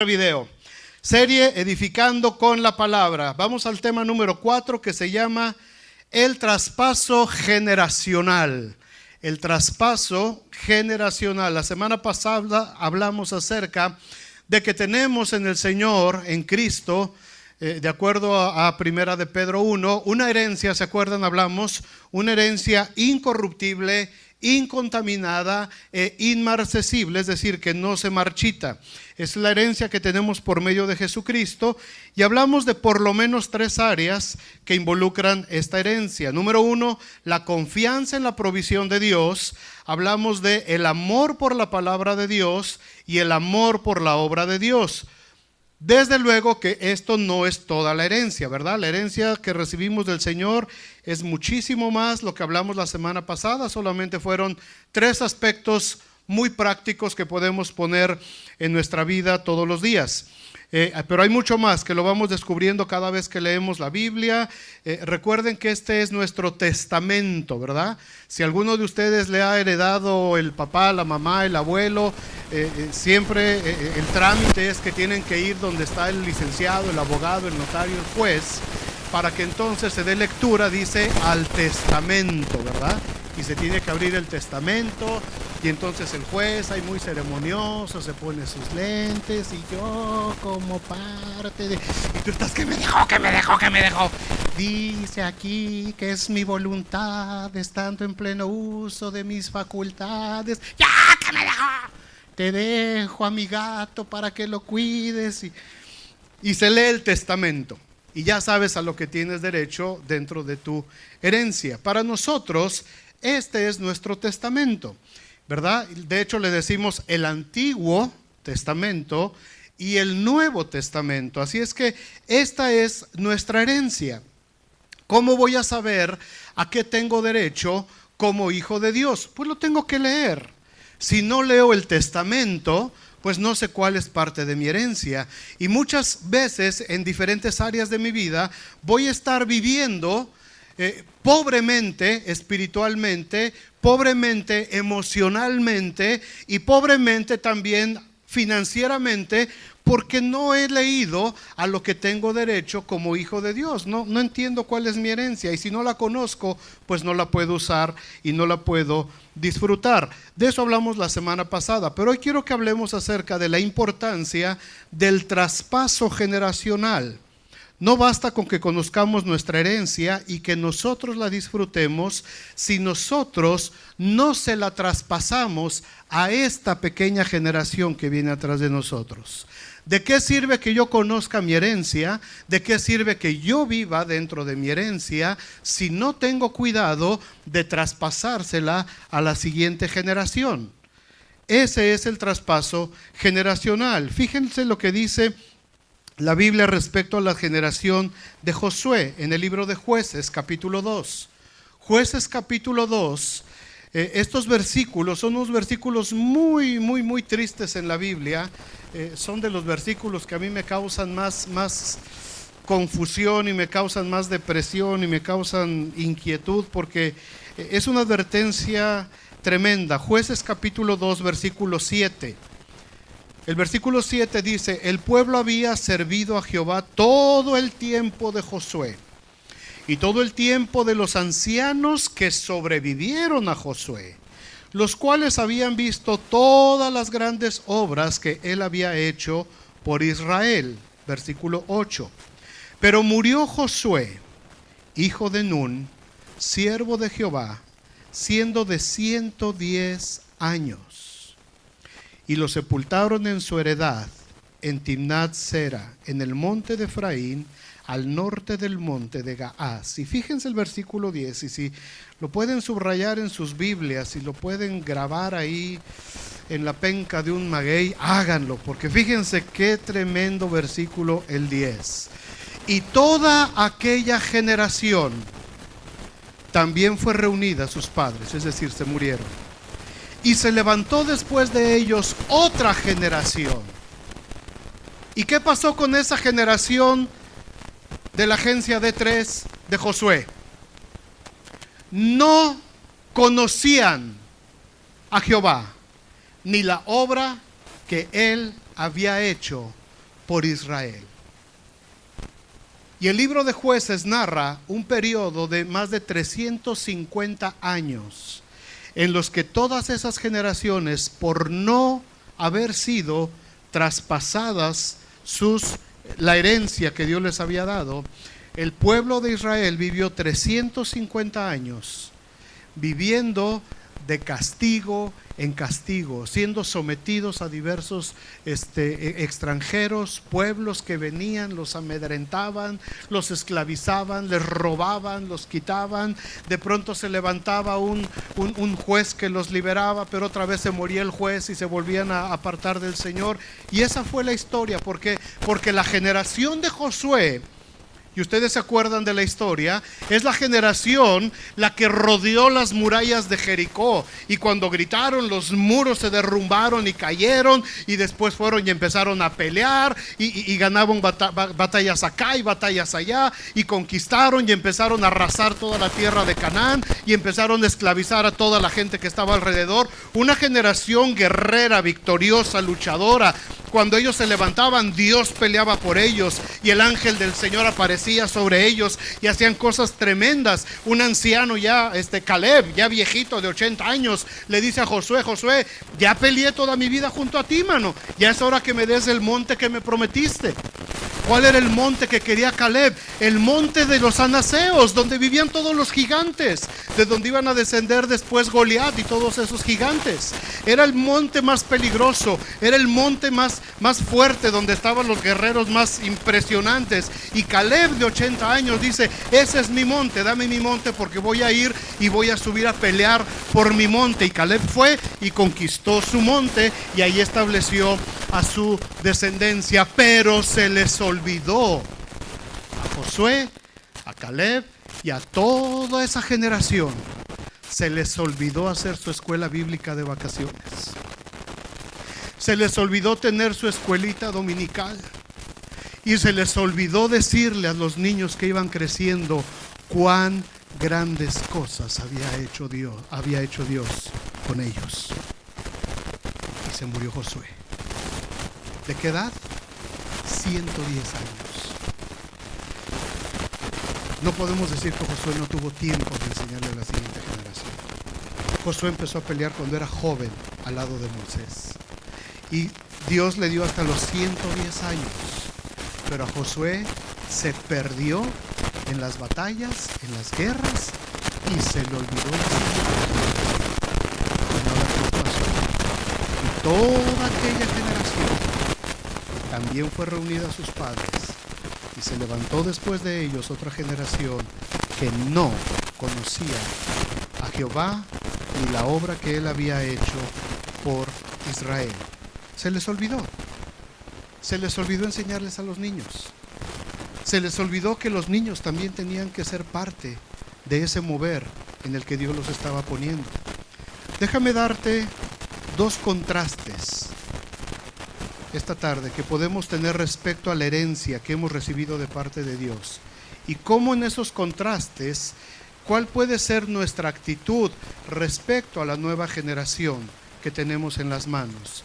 Video, serie Edificando con la Palabra. Vamos al tema número 4 que se llama el traspaso generacional. El traspaso generacional. La semana pasada hablamos acerca de que tenemos en el Señor, en Cristo, de acuerdo a Primera de Pedro 1, una herencia, ¿se acuerdan? Hablamos, una herencia incorruptible, incontaminada e inmarcesible, es decir, que no se marchita. Es la herencia que tenemos por medio de Jesucristo, y hablamos de por lo menos 3 áreas que involucran esta herencia. Número 1, la confianza en la provisión de Dios. Hablamos de el amor por la palabra de Dios y el amor por la obra de Dios. Desde luego que esto no es toda la herencia, ¿verdad? La herencia que recibimos del Señor es muchísimo más. Lo que hablamos la semana pasada solamente fueron 3 aspectos muy prácticos que podemos poner en nuestra vida todos los días. Pero hay mucho más que lo vamos descubriendo cada vez que leemos la Biblia. Recuerden que este es nuestro testamento, ¿verdad? Si alguno de ustedes le ha heredado el papá, la mamá, el abuelo, siempre el trámite es que tienen que ir donde está el licenciado, el abogado, el notario, el juez, para que entonces se dé lectura, dice, al testamento, ¿verdad? Y se tiene que abrir el testamento, y entonces el juez, ahí muy ceremonioso, se pone sus lentes, y yo como parte de... Y tú estás, ¿qué me dejó? Dice aquí que es mi voluntad, estando en pleno uso de mis facultades. ¡Ya, que me dejó! Te dejo a mi gato para que lo cuides. Y se lee el testamento. Y ya sabes a lo que tienes derecho dentro de tu herencia. Para nosotros, este es nuestro testamento, ¿verdad? De hecho, le decimos el Antiguo Testamento y el Nuevo Testamento. Así es que esta es nuestra herencia. ¿Cómo voy a saber a qué tengo derecho como hijo de Dios? Pues lo tengo que leer. Si no leo el testamento, pues no sé cuál es parte de mi herencia. Y muchas veces en diferentes áreas de mi vida voy a estar viviendo pobremente espiritualmente, pobremente emocionalmente y pobremente también financieramente, porque no he leído a lo que tengo derecho como hijo de Dios. No entiendo cuál es mi herencia, y si no la conozco, pues no la puedo usar y no la puedo disfrutar. De eso hablamos la semana pasada, pero hoy quiero que hablemos acerca de la importancia del traspaso generacional. No basta con que conozcamos nuestra herencia y que nosotros la disfrutemos si nosotros no se la traspasamos a esta pequeña generación que viene atrás de nosotros. ¿De qué sirve que yo conozca mi herencia? ¿De qué sirve que yo viva dentro de mi herencia si no tengo cuidado de traspasársela a la siguiente generación? Ese es el traspaso generacional. Fíjense lo que dice la Biblia respecto a la generación de Josué en el libro de Jueces capítulo 2. Jueces capítulo 2, estos versículos son unos versículos muy tristes en la Biblia. Son de los versículos que a mí me causan más confusión y me causan más depresión y me causan inquietud, porque es una advertencia tremenda. Jueces capítulo 2, versículo 7. El versículo 7 dice: el pueblo había servido a Jehová todo el tiempo de Josué y todo el tiempo de los ancianos que sobrevivieron a Josué, los cuales habían visto todas las grandes obras que él había hecho por Israel. Versículo 8. Pero murió Josué, hijo de Nun, siervo de Jehová, siendo de 110 años. Y lo sepultaron en su heredad, en Timnat Sera, en el monte de Efraín, al norte del monte de Gaás. Y fíjense el versículo 10, y si lo pueden subrayar en sus Biblias, si lo pueden grabar ahí en la penca de un maguey, háganlo, porque fíjense qué tremendo versículo el 10. Y toda aquella generación también fue reunida a sus padres, es decir, se murieron. Y se levantó después de ellos otra generación. ¿Y qué pasó con esa generación de la agencia D3 de Josué? No conocían a Jehová, ni la obra que él había hecho por Israel. Y el libro de Jueces narra un periodo de más de 350 años en los que todas esas generaciones, por no haber sido traspasadas la herencia que Dios les había dado, el pueblo de Israel vivió 350 años viviendo de castigo en castigo, siendo sometidos a diversos extranjeros, pueblos que venían, los amedrentaban, los esclavizaban, les robaban, los quitaban. De pronto se levantaba un juez que los liberaba, pero otra vez se moría el juez y se volvían a apartar del Señor. Y esa fue la historia, porque la generación de Josué, y ustedes se acuerdan de la historia, es la generación la que rodeó las murallas de Jericó, y cuando gritaron los muros se derrumbaron y cayeron, y después fueron y empezaron a pelear y ganaban batallas acá y batallas allá, y conquistaron y empezaron a arrasar toda la tierra de Canaán, y empezaron a esclavizar a toda la gente que estaba alrededor. Una generación guerrera, victoriosa, luchadora. Cuando ellos se levantaban, Dios peleaba por ellos, y el ángel del Señor aparecía sobre ellos y hacían cosas tremendas. Un anciano ya, Caleb, ya viejito de 80 años, le dice a Josué: Josué, ya peleé toda mi vida junto a ti, mano, ya es hora que me des el monte que me prometiste. ¿Cuál era el monte que quería Caleb? El monte de los anaseos, donde vivían todos los gigantes, de donde iban a descender después Goliat y todos esos gigantes. Era el monte más peligroso, era el monte más fuerte, donde estaban los guerreros más impresionantes. Y Caleb, de 80 años, dice: ese es mi monte, dame mi monte, porque voy a ir y voy a subir a pelear por mi monte. Y Caleb fue y conquistó su monte, y ahí estableció a su descendencia. Pero se les olvidó a Josué, a Caleb y a toda esa generación, se les olvidó hacer su escuela bíblica de vacaciones. Se les olvidó tener su escuelita dominical, y se les olvidó decirle a los niños que iban creciendo cuán grandes cosas había hecho Dios con ellos. Y se murió Josué. ¿De qué edad? 110 años. No podemos decir que Josué no tuvo tiempo de enseñarle a la siguiente generación. Josué empezó a pelear cuando era joven al lado de Moisés, y Dios le dio hasta los 110 años. Pero a Josué se perdió en las batallas, en las guerras, y se le olvidó y toda aquella generación también fue reunida a sus padres, y se levantó después de ellos otra generación que no conocía a Jehová ni la obra que él había hecho por Israel. Se les olvidó enseñarles a los niños. Se les olvidó que los niños también tenían que ser parte de ese mover en el que Dios los estaba poniendo. Déjame darte dos contrastes esta tarde que podemos tener respecto a la herencia que hemos recibido de parte de Dios, y cómo en esos contrastes, cuál puede ser nuestra actitud respecto a la nueva generación que tenemos en las manos.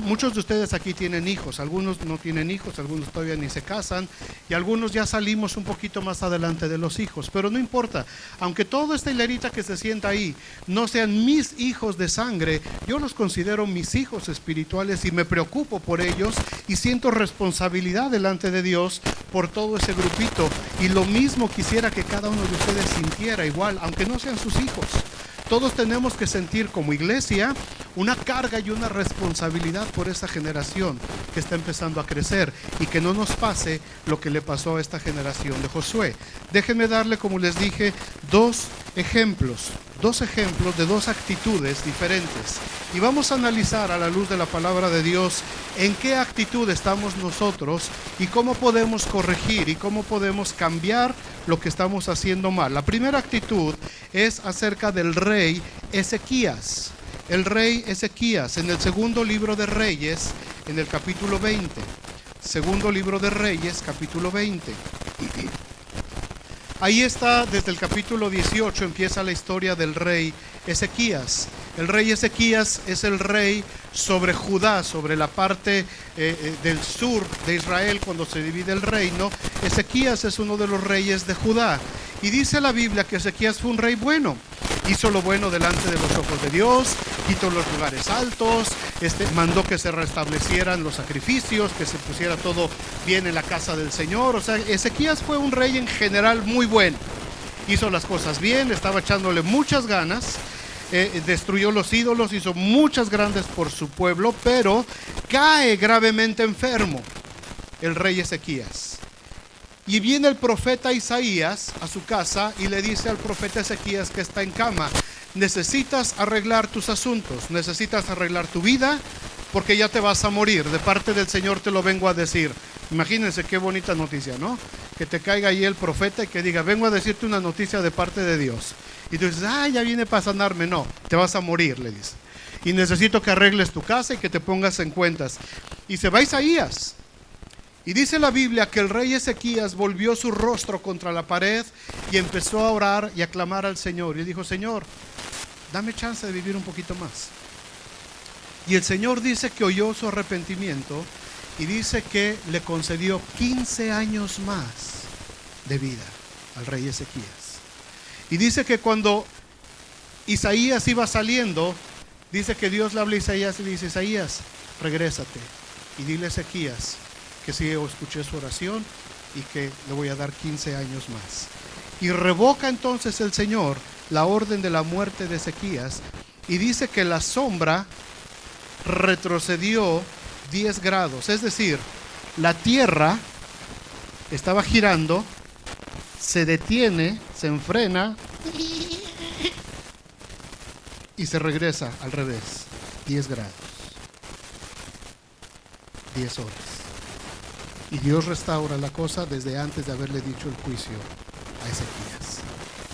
Muchos de ustedes aquí tienen hijos, algunos no tienen hijos, algunos todavía ni se casan, y algunos ya salimos un poquito más adelante de los hijos, pero no importa. Aunque toda esta hilerita que se sienta ahí no sean mis hijos de sangre, yo los considero mis hijos espirituales, y me preocupo por ellos, y siento responsabilidad delante de Dios por todo ese grupito. Y lo mismo quisiera que cada uno de ustedes sintiera igual, aunque no sean sus hijos. Todos tenemos que sentir como iglesia una carga y una responsabilidad por esa generación que está empezando a crecer, y que no nos pase lo que le pasó a esta generación de Josué. Déjenme darle, como les dije, dos ejemplos de dos actitudes diferentes, y vamos a analizar a la luz de la palabra de Dios en qué actitud estamos nosotros y cómo podemos corregir y cómo podemos cambiar lo que estamos haciendo mal. La primera actitud es acerca del rey Ezequías. El rey Ezequías, en el segundo libro de Reyes, en el capítulo 20. Segundo libro de Reyes, capítulo 20. Ahí está, desde el capítulo 18 empieza la historia del rey Ezequías. El rey Ezequías es el rey sobre Judá, sobre la parte del sur de Israel cuando se divide el reino. Ezequías es uno de los reyes de Judá. Y dice la Biblia que Ezequías fue un rey bueno. Hizo lo bueno delante de los ojos de Dios, quitó los lugares altos, mandó que se restablecieran los sacrificios, que se pusiera todo bien en la casa del Señor. O sea, Ezequías fue un rey en general muy bueno. Hizo las cosas bien, estaba echándole muchas ganas. Destruyó los ídolos, hizo muchas grandes por su pueblo, pero cae gravemente enfermo el rey Ezequías. Y viene el profeta Isaías a su casa y le dice al profeta Ezequías que está en cama: necesitas arreglar tus asuntos, necesitas arreglar tu vida, porque ya te vas a morir. De parte del Señor te lo vengo a decir. Imagínense qué bonita noticia, ¿no? Que te caiga ahí el profeta y que diga: vengo a decirte una noticia de parte de Dios. Y tú dices: ya viene para sanarme. No, te vas a morir, le dice. Y necesito que arregles tu casa y que te pongas en cuentas. Y se va Isaías. Y dice la Biblia que el rey Ezequías volvió su rostro contra la pared y empezó a orar y a clamar al Señor. Y dijo: Señor, dame chance de vivir un poquito más. Y el Señor dice que oyó su arrepentimiento y dice que le concedió 15 años más de vida al rey Ezequías. Y dice que cuando Isaías iba saliendo, dice que Dios le habla a Isaías y le dice: Isaías, regrésate y dile a Ezequías que sí, yo escuché su oración y que le voy a dar 15 años más. Y revoca entonces el Señor la orden de la muerte de Ezequías y dice que la sombra retrocedió 10 grados. Es decir, la tierra estaba girando, se detiene, se enfrena y se regresa al revés, 10 grados, 10 horas. Y Dios restaura la cosa desde antes de haberle dicho el juicio a Ezequías.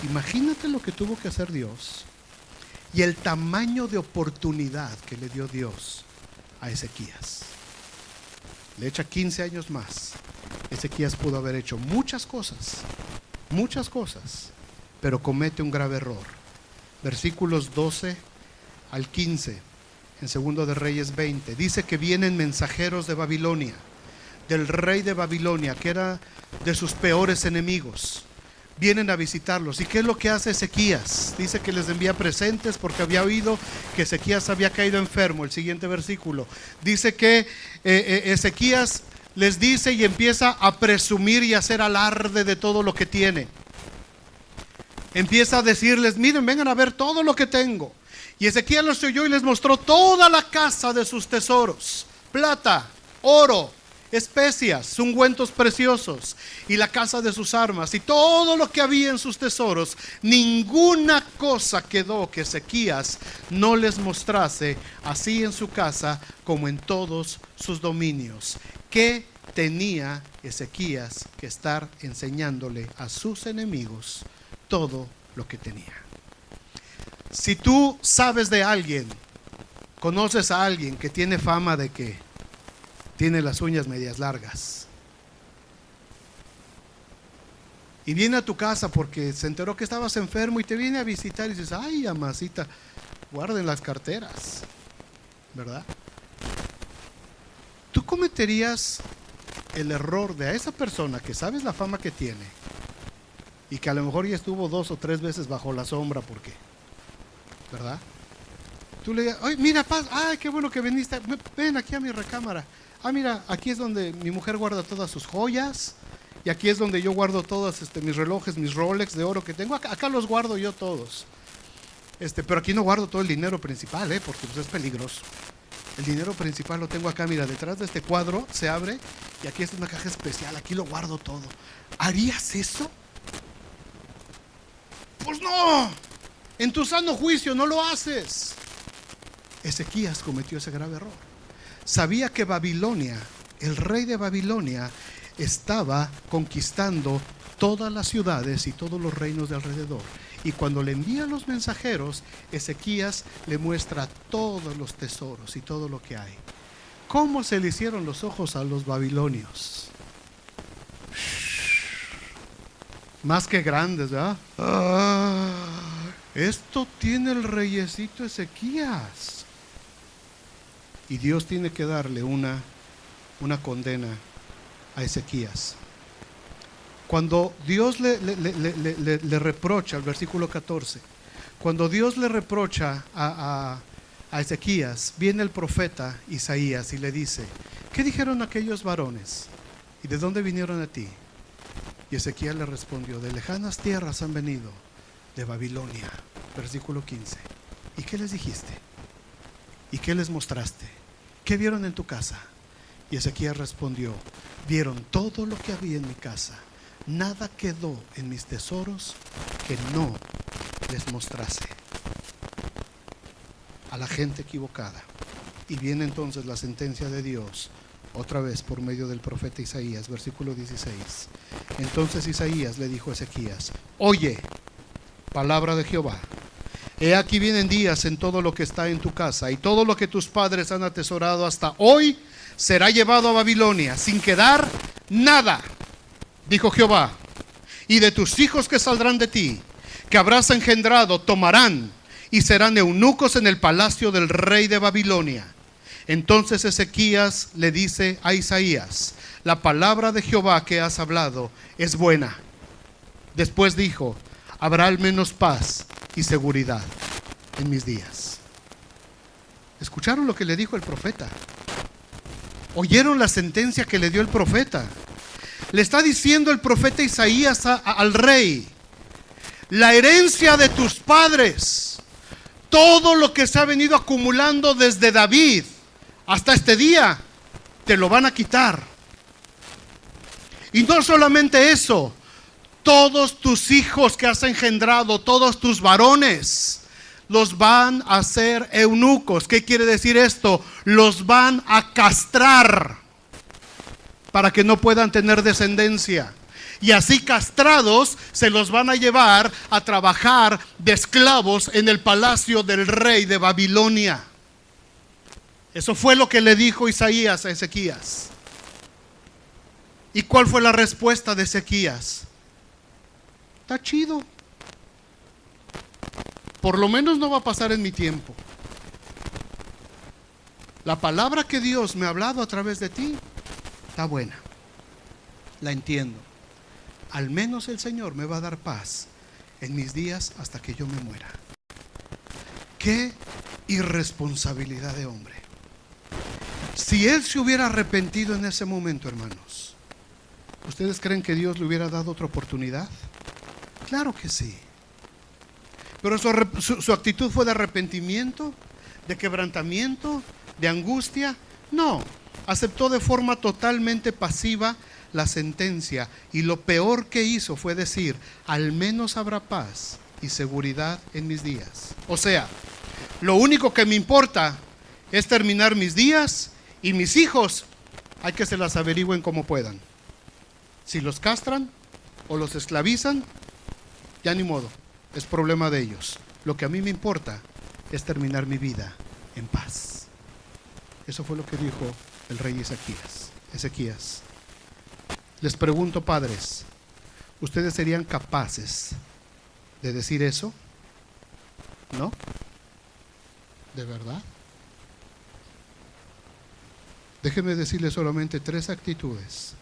Imagínate lo que tuvo que hacer Dios y el tamaño de oportunidad que le dio Dios a Ezequías. Le echa 15 años más. Ezequías pudo haber hecho muchas cosas, pero comete un grave error. Versículos 12 al 15, en 2 de Reyes 20, dice que vienen mensajeros de Babilonia, del rey de Babilonia, que era de sus peores enemigos. Vienen a visitarlos. ¿Y qué es lo que hace Ezequías? Dice que les envía presentes porque había oído que Ezequías había caído enfermo. El siguiente versículo dice que Ezequías les dice y empieza a presumir y a hacer alarde de todo lo que tiene. Empieza a decirles: miren, vengan a ver todo lo que tengo. Y Ezequías los oyó y les mostró toda la casa de sus tesoros: plata, oro, especias, ungüentos preciosos, y la casa de sus armas, y todo lo que había en sus tesoros. Ninguna cosa quedó que Ezequías no les mostrase, así en su casa como en todos sus dominios. ¿Qué tenía Ezequías que estar enseñándole a sus enemigos todo lo que tenía? Si tú sabes de alguien, conoces a alguien que tiene fama de que tiene las uñas medias largas y viene a tu casa porque se enteró que estabas enfermo y te viene a visitar y dices: ay, amasita, guarden las carteras, ¿verdad? Tú cometerías el error de a esa persona que sabes la fama que tiene y que a lo mejor ya estuvo 2 o 3 veces bajo la sombra, porque, ¿verdad? Tú le digas: ay, mira, Paz, ay, qué bueno que viniste, ven aquí a mi recámara. Ah, mira, aquí es donde mi mujer guarda todas sus joyas, y aquí es donde yo guardo todos mis relojes, mis Rolex de oro que tengo. Acá los guardo yo todos. Pero aquí no guardo todo el dinero principal, porque pues es peligroso. El dinero principal lo tengo acá, mira, detrás de este cuadro se abre y aquí está una caja especial, aquí lo guardo todo. ¿Harías eso? Pues no, en tu sano juicio no lo haces. Ezequías cometió ese grave error. Sabía que Babilonia, el rey de Babilonia, estaba conquistando todas las ciudades y todos los reinos de alrededor. Y cuando le envían los mensajeros, Ezequías le muestra todos los tesoros y todo lo que hay. ¿Cómo se le hicieron los ojos a los babilonios? Más que grandes, ¿verdad? esto tiene el reyecito Ezequías. Y Dios tiene que darle una condena a Ezequías. Cuando Dios le reprocha, el versículo 14, cuando Dios le reprocha a Ezequías, viene el profeta Isaías y le dice: ¿qué dijeron aquellos varones? ¿Y de dónde vinieron a ti? Y Ezequías le respondió: de lejanas tierras han venido, de Babilonia. Versículo 15. ¿Y qué les dijiste? ¿Y qué les mostraste? ¿Qué vieron en tu casa? Y Ezequías respondió: vieron todo lo que había en mi casa. Nada quedó en mis tesoros que no les mostrase a la gente equivocada. Y viene entonces la sentencia de Dios, otra vez por medio del profeta Isaías, versículo 16. Entonces Isaías le dijo a Ezequías: oye, palabra de Jehová. He aquí vienen días en todo lo que está en tu casa, y todo lo que tus padres han atesorado hasta hoy será llevado a Babilonia, sin quedar nada, dijo Jehová. Y de tus hijos que saldrán de ti, que habrás engendrado, tomarán y serán eunucos en el palacio del rey de Babilonia. Entonces Ezequías le dice a Isaías: la palabra de Jehová que has hablado es buena. Después dijo: habrá al menos paz y seguridad en mis días. ¿Escucharon lo que le dijo el profeta? ¿Oyeron la sentencia que le dio el profeta? Le está diciendo el profeta Isaías al rey: la herencia de tus padres, todo lo que se ha venido acumulando desde David hasta este día, te lo van a quitar. Y no solamente eso, todos tus hijos que has engendrado, todos tus varones, los van a hacer eunucos. ¿Qué quiere decir esto? Los van a castrar para que no puedan tener descendencia. Y así castrados se los van a llevar a trabajar de esclavos en el palacio del rey de Babilonia. Eso fue lo que le dijo Isaías a Ezequías. ¿Y cuál fue la respuesta de Ezequías? Está chido. Por lo menos no va a pasar en mi tiempo. La palabra que Dios me ha hablado a través de ti está buena. La entiendo. Al menos el Señor me va a dar paz en mis días hasta que yo me muera. Qué irresponsabilidad de hombre. Si él se hubiera arrepentido en ese momento, hermanos, ¿ustedes creen que Dios le hubiera dado otra oportunidad? Claro que sí. Pero su actitud fue de arrepentimiento, de quebrantamiento, de angustia. No, aceptó de forma totalmente pasiva la sentencia, y lo peor que hizo fue decir: al menos habrá paz y seguridad en mis días. O sea, lo único que me importa es terminar mis días, y mis hijos hay que se las averigüen como puedan. Si los castran o los esclavizan, ya ni modo, es problema de ellos. Lo que a mí me importa es terminar mi vida en paz. Eso fue lo que dijo el rey Ezequías. Les pregunto, padres, ¿ustedes serían capaces de decir eso? ¿No? ¿De verdad? Déjenme decirles solamente 3 actitudes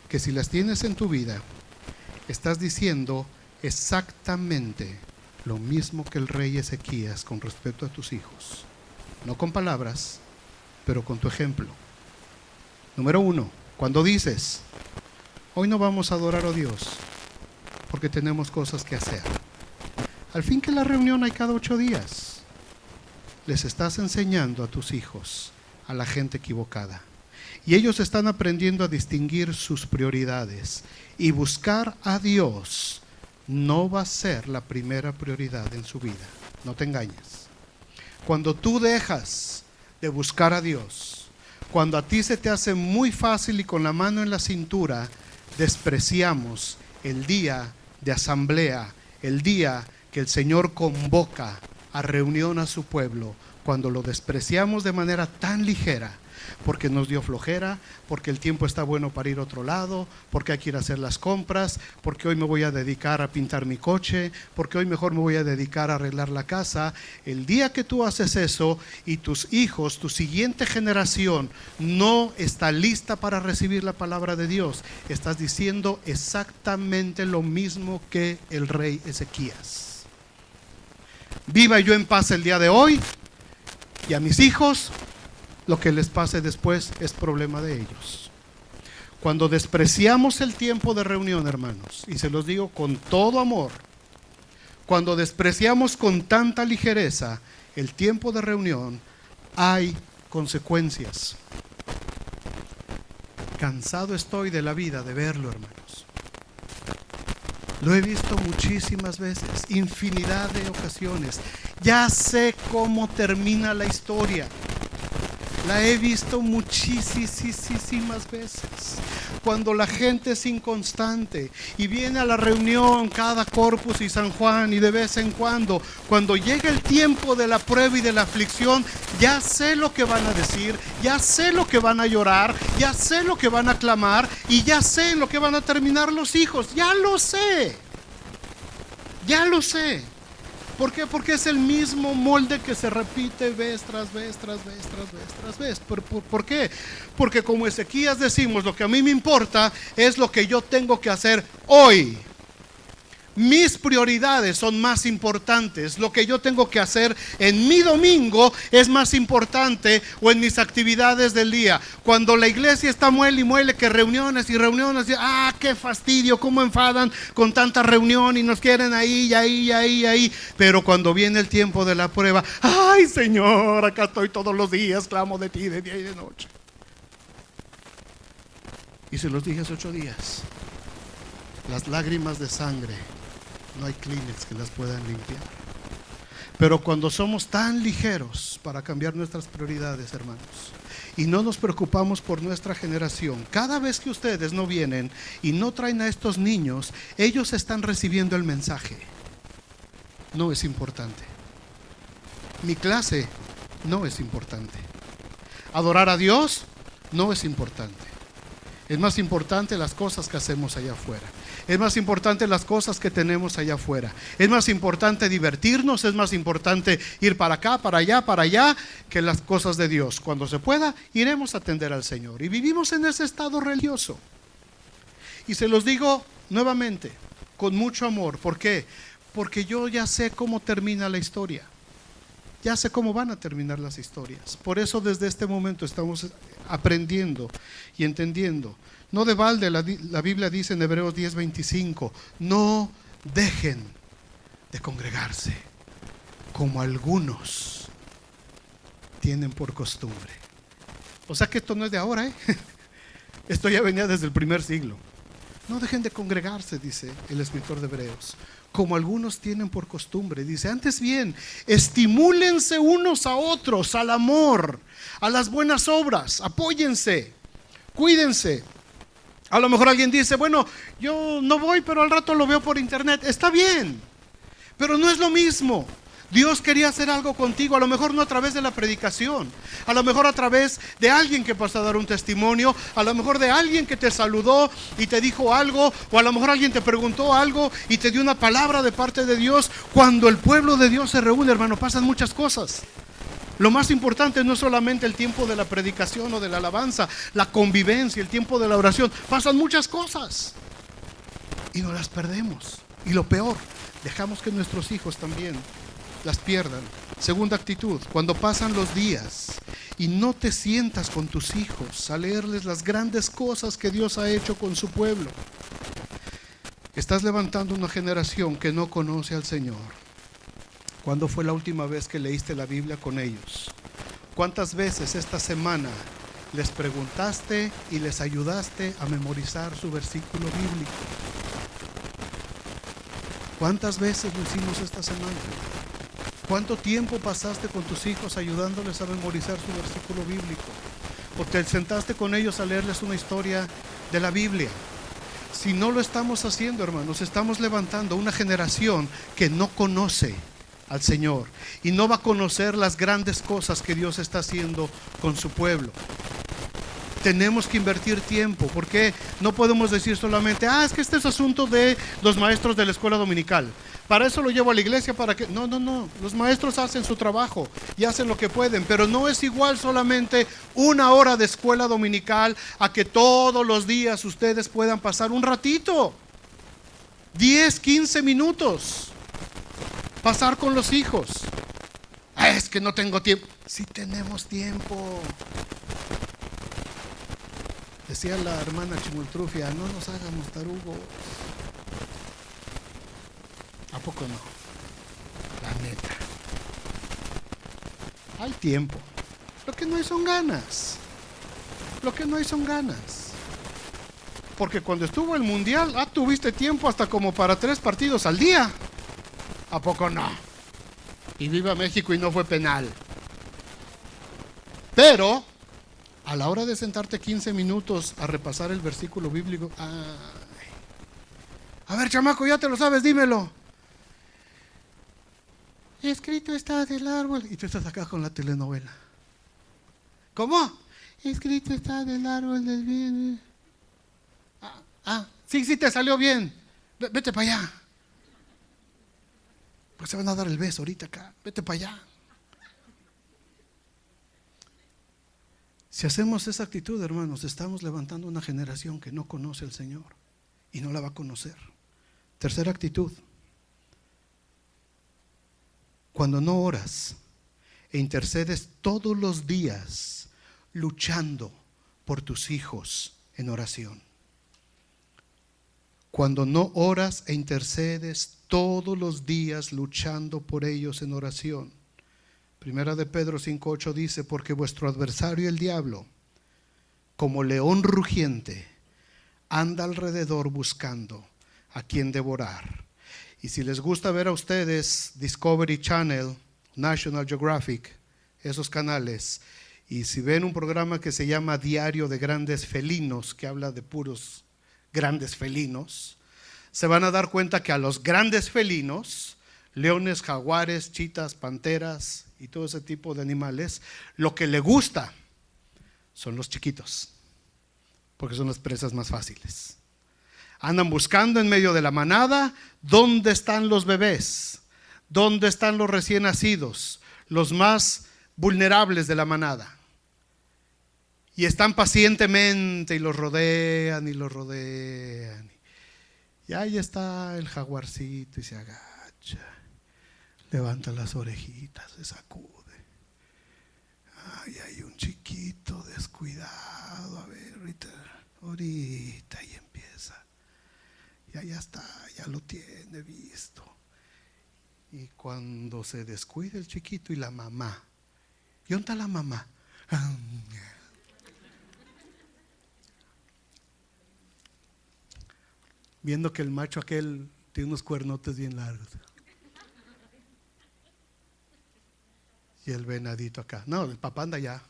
que, si las tienes en tu vida, estás diciendo exactamente lo mismo que el rey Ezequías con respecto a tus hijos. No con palabras, pero con tu ejemplo. Número 1, cuando dices: hoy no vamos a adorar a Dios porque tenemos cosas que hacer. Al fin que la reunión hay cada 8 días. Les estás enseñando a tus hijos a la gente equivocada. Y ellos están aprendiendo a distinguir sus prioridades. Y buscar a Dios no va a ser la primera prioridad en su vida. No te engañes. Cuando tú dejas de buscar a Dios, cuando a ti se te hace muy fácil y con la mano en la cintura, despreciamos el día de asamblea, el día que el Señor convoca a reunión a su pueblo. Cuando lo despreciamos de manera tan ligera, porque nos dio flojera, porque el tiempo está bueno para ir a otro lado, porque hay que ir a hacer las compras, porque hoy me voy a dedicar a pintar mi coche, porque hoy mejor me voy a dedicar a arreglar la casa. El día que tú haces eso y tus hijos, tu siguiente generación no está lista para recibir la palabra de Dios, estás diciendo exactamente lo mismo que el rey Ezequías. Viva yo en paz el día de hoy, y a mis hijos lo que les pase después es problema de ellos. Cuando despreciamos el tiempo de reunión, hermanos, y se los digo con todo amor, cuando despreciamos con tanta ligereza el tiempo de reunión, hay consecuencias. Cansado estoy de la vida de verlo, hermanos. Lo he visto muchísimas veces, infinidad de ocasiones. Ya sé cómo termina la historia. La he visto muchísimas veces. Cuando la gente es inconstante y viene a la reunión cada Corpus y San Juan y de vez en cuando llega el tiempo de la prueba y de la aflicción, ya sé lo que van a decir, ya sé lo que van a llorar, ya sé lo que van a clamar y ya sé en lo que van a terminar los hijos. Ya lo sé. ¿Por qué? Porque es el mismo molde que se repite vez tras vez. ¿Por qué? Porque como Ezequías decimos, lo que a mí me importa es lo que yo tengo que hacer hoy. Mis prioridades son más importantes. Lo que yo tengo que hacer en mi domingo es más importante, o en mis actividades del día. Cuando la iglesia está muele y muele que reuniones, qué fastidio, cómo enfadan con tanta reunión y nos quieren ahí. Pero cuando viene el tiempo de la prueba, ay Señor, acá estoy todos los días, clamo de ti de día y de noche. Y se los dije hace 8 días, las lágrimas de sangre no hay Kleenex que las puedan limpiar. Pero cuando somos tan ligeros para cambiar nuestras prioridades, hermanos, y no nos preocupamos por nuestra generación, cada vez que ustedes no vienen y no traen a estos niños, ellos están recibiendo el mensaje. No es importante. Mi clase no es importante. Adorar a Dios no es importante. Es más importante las cosas que hacemos allá afuera. Es más importante las cosas que tenemos allá afuera. Es más importante divertirnos, es más importante ir para acá, para allá, que las cosas de Dios. Cuando se pueda, iremos a atender al Señor. Y vivimos en ese estado religioso. Y se los digo nuevamente, con mucho amor. ¿Por qué? Porque yo ya sé cómo termina la historia. Ya sé cómo van a terminar las historias. Por eso desde este momento estamos aprendiendo y entendiendo. No de balde la Biblia dice en Hebreos 10:25, no dejen de congregarse como algunos tienen por costumbre. O sea que esto no es de ahora, Esto ya venía desde el primer siglo. No dejen de congregarse, dice el escritor de Hebreos, como algunos tienen por costumbre. Dice, antes bien, estimúlense unos a otros al amor, a las buenas obras, apóyense, cuídense. A lo mejor alguien dice, bueno, yo no voy, pero al rato lo veo por internet. Está bien, pero no es lo mismo. Dios quería hacer algo contigo, a lo mejor no a través de la predicación, a lo mejor a través de alguien que pasó a dar un testimonio, a lo mejor de alguien que te saludó y te dijo algo, o a lo mejor alguien te preguntó algo y te dio una palabra de parte de Dios. Cuando el pueblo de Dios se reúne, hermano, pasan muchas cosas. Lo más importante no es solamente el tiempo de la predicación o de la alabanza, la convivencia, el tiempo de la oración. Pasan muchas cosas y no las perdemos. Y lo peor, dejamos que nuestros hijos también las pierdan. Segunda actitud, cuando pasan los días y no te sientas con tus hijos a leerles las grandes cosas que Dios ha hecho con su pueblo, estás levantando una generación que no conoce al Señor. ¿Cuándo fue la última vez que leíste la Biblia con ellos? ¿Cuántas veces esta semana les preguntaste y les ayudaste a memorizar su versículo bíblico? ¿Cuántas veces lo hicimos esta semana? ¿Cuánto tiempo pasaste con tus hijos ayudándoles a memorizar su versículo bíblico? ¿O te sentaste con ellos a leerles una historia de la Biblia? Si no lo estamos haciendo, hermanos, estamos levantando una generación que no conoce al Señor y no va a conocer las grandes cosas que Dios está haciendo con su pueblo. Tenemos que invertir tiempo, porque no podemos decir solamente, es que este es asunto de los maestros de la escuela dominical. Para eso lo llevo a la iglesia, para que... No, los maestros hacen su trabajo y hacen lo que pueden, pero no es igual solamente una hora de escuela dominical a que todos los días ustedes puedan pasar un ratito, 10, 15 minutos, pasar con los hijos. Es que no tengo tiempo. Sí tenemos tiempo. Decía la hermana Chimultrufia, no nos hagamos tarugos. ¿A poco no? La neta. Hay tiempo. Lo que no hay son ganas. Porque cuando estuvo el mundial, tuviste tiempo hasta como para 3 partidos al día. ¿A poco no? Y viva México y no fue penal. Pero a la hora de sentarte 15 minutos a repasar el versículo bíblico, a ver, chamaco, ya te lo sabes, dímelo. Escrito está del árbol. Y tú estás acá con la telenovela. ¿Cómo? Escrito está del árbol del bien. Sí, te salió bien. Vete para allá. Pues se van a dar el beso ahorita acá. Vete para allá. Si hacemos esa actitud, hermanos, estamos levantando una generación que no conoce al Señor y no la va a conocer. Tercera actitud: cuando no oras e intercedes todos los días luchando por tus hijos en oración. Cuando no oras e intercedes todos los días luchando por ellos en oración. Primera de Pedro 5:8 dice, porque vuestro adversario el diablo, como león rugiente, anda alrededor buscando a quien devorar. Y si les gusta ver a ustedes Discovery Channel, National Geographic, esos canales, y si ven un programa que se llama Diario de Grandes Felinos, que habla de puros grandes felinos, se van a dar cuenta que a los grandes felinos, leones, jaguares, chitas, panteras y todo ese tipo de animales, lo que le gusta son los chiquitos, porque son las presas más fáciles. Andan buscando en medio de la manada dónde están los bebés, dónde están los recién nacidos, los más vulnerables de la manada. Y están pacientemente y los rodean y los rodean. Y ahí está el jaguarcito y se agacha, levanta las orejitas, se sacude. Hay un chiquito descuidado, a ver, ahorita y empieza. Ya está, ya lo tiene visto. Y cuando se descuida el chiquito y la mamá, ¿y dónde está la mamá? Viendo que el macho aquel tiene unos cuernotes bien largos. Y el venadito acá. No, el papá anda allá,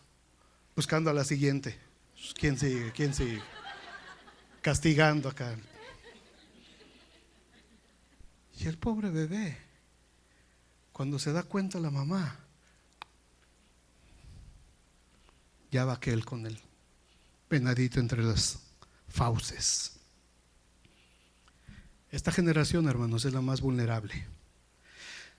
buscando a la siguiente. ¿Quién sigue? ¿Quién sigue? Castigando acá. Y el pobre bebé, cuando se da cuenta la mamá, ya va aquel con el venadito entre las fauces. Esta generación, hermanos, es la más vulnerable.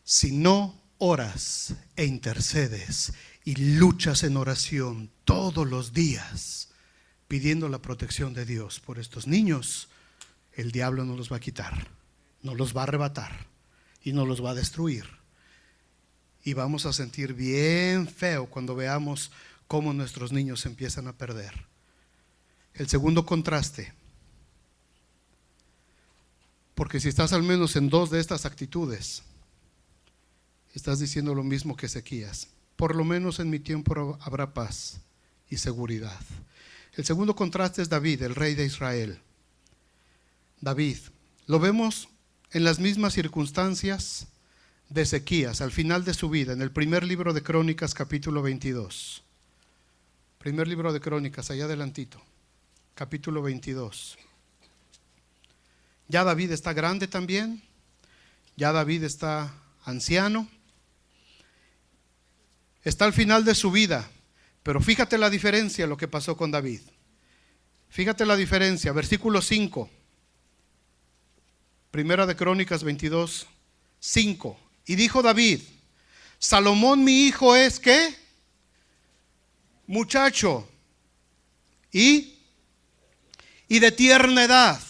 Si no oras e intercedes y luchas en oración todos los días, pidiendo la protección de Dios por estos niños, el diablo no los va a quitar, no los va a arrebatar y no los va a destruir. Y vamos a sentir bien feo cuando veamos cómo nuestros niños se empiezan a perder. El segundo contraste, porque si estás al menos en 2 de estas actitudes, estás diciendo lo mismo que Ezequías: por lo menos en mi tiempo habrá paz y seguridad. El segundo contraste es David, el rey de Israel. David, lo vemos en las mismas circunstancias de Ezequías, al final de su vida, en el primer libro de Crónicas, capítulo 22. Primer libro de Crónicas, allá adelantito, capítulo 22. Ya David está grande también, ya David está anciano, está al final de su vida, pero fíjate la diferencia, lo que pasó con David. Fíjate la diferencia, versículo 5. Primera de Crónicas 22, 5. Y dijo David: Salomón mi hijo es ¿qué? Muchacho y de tierna edad.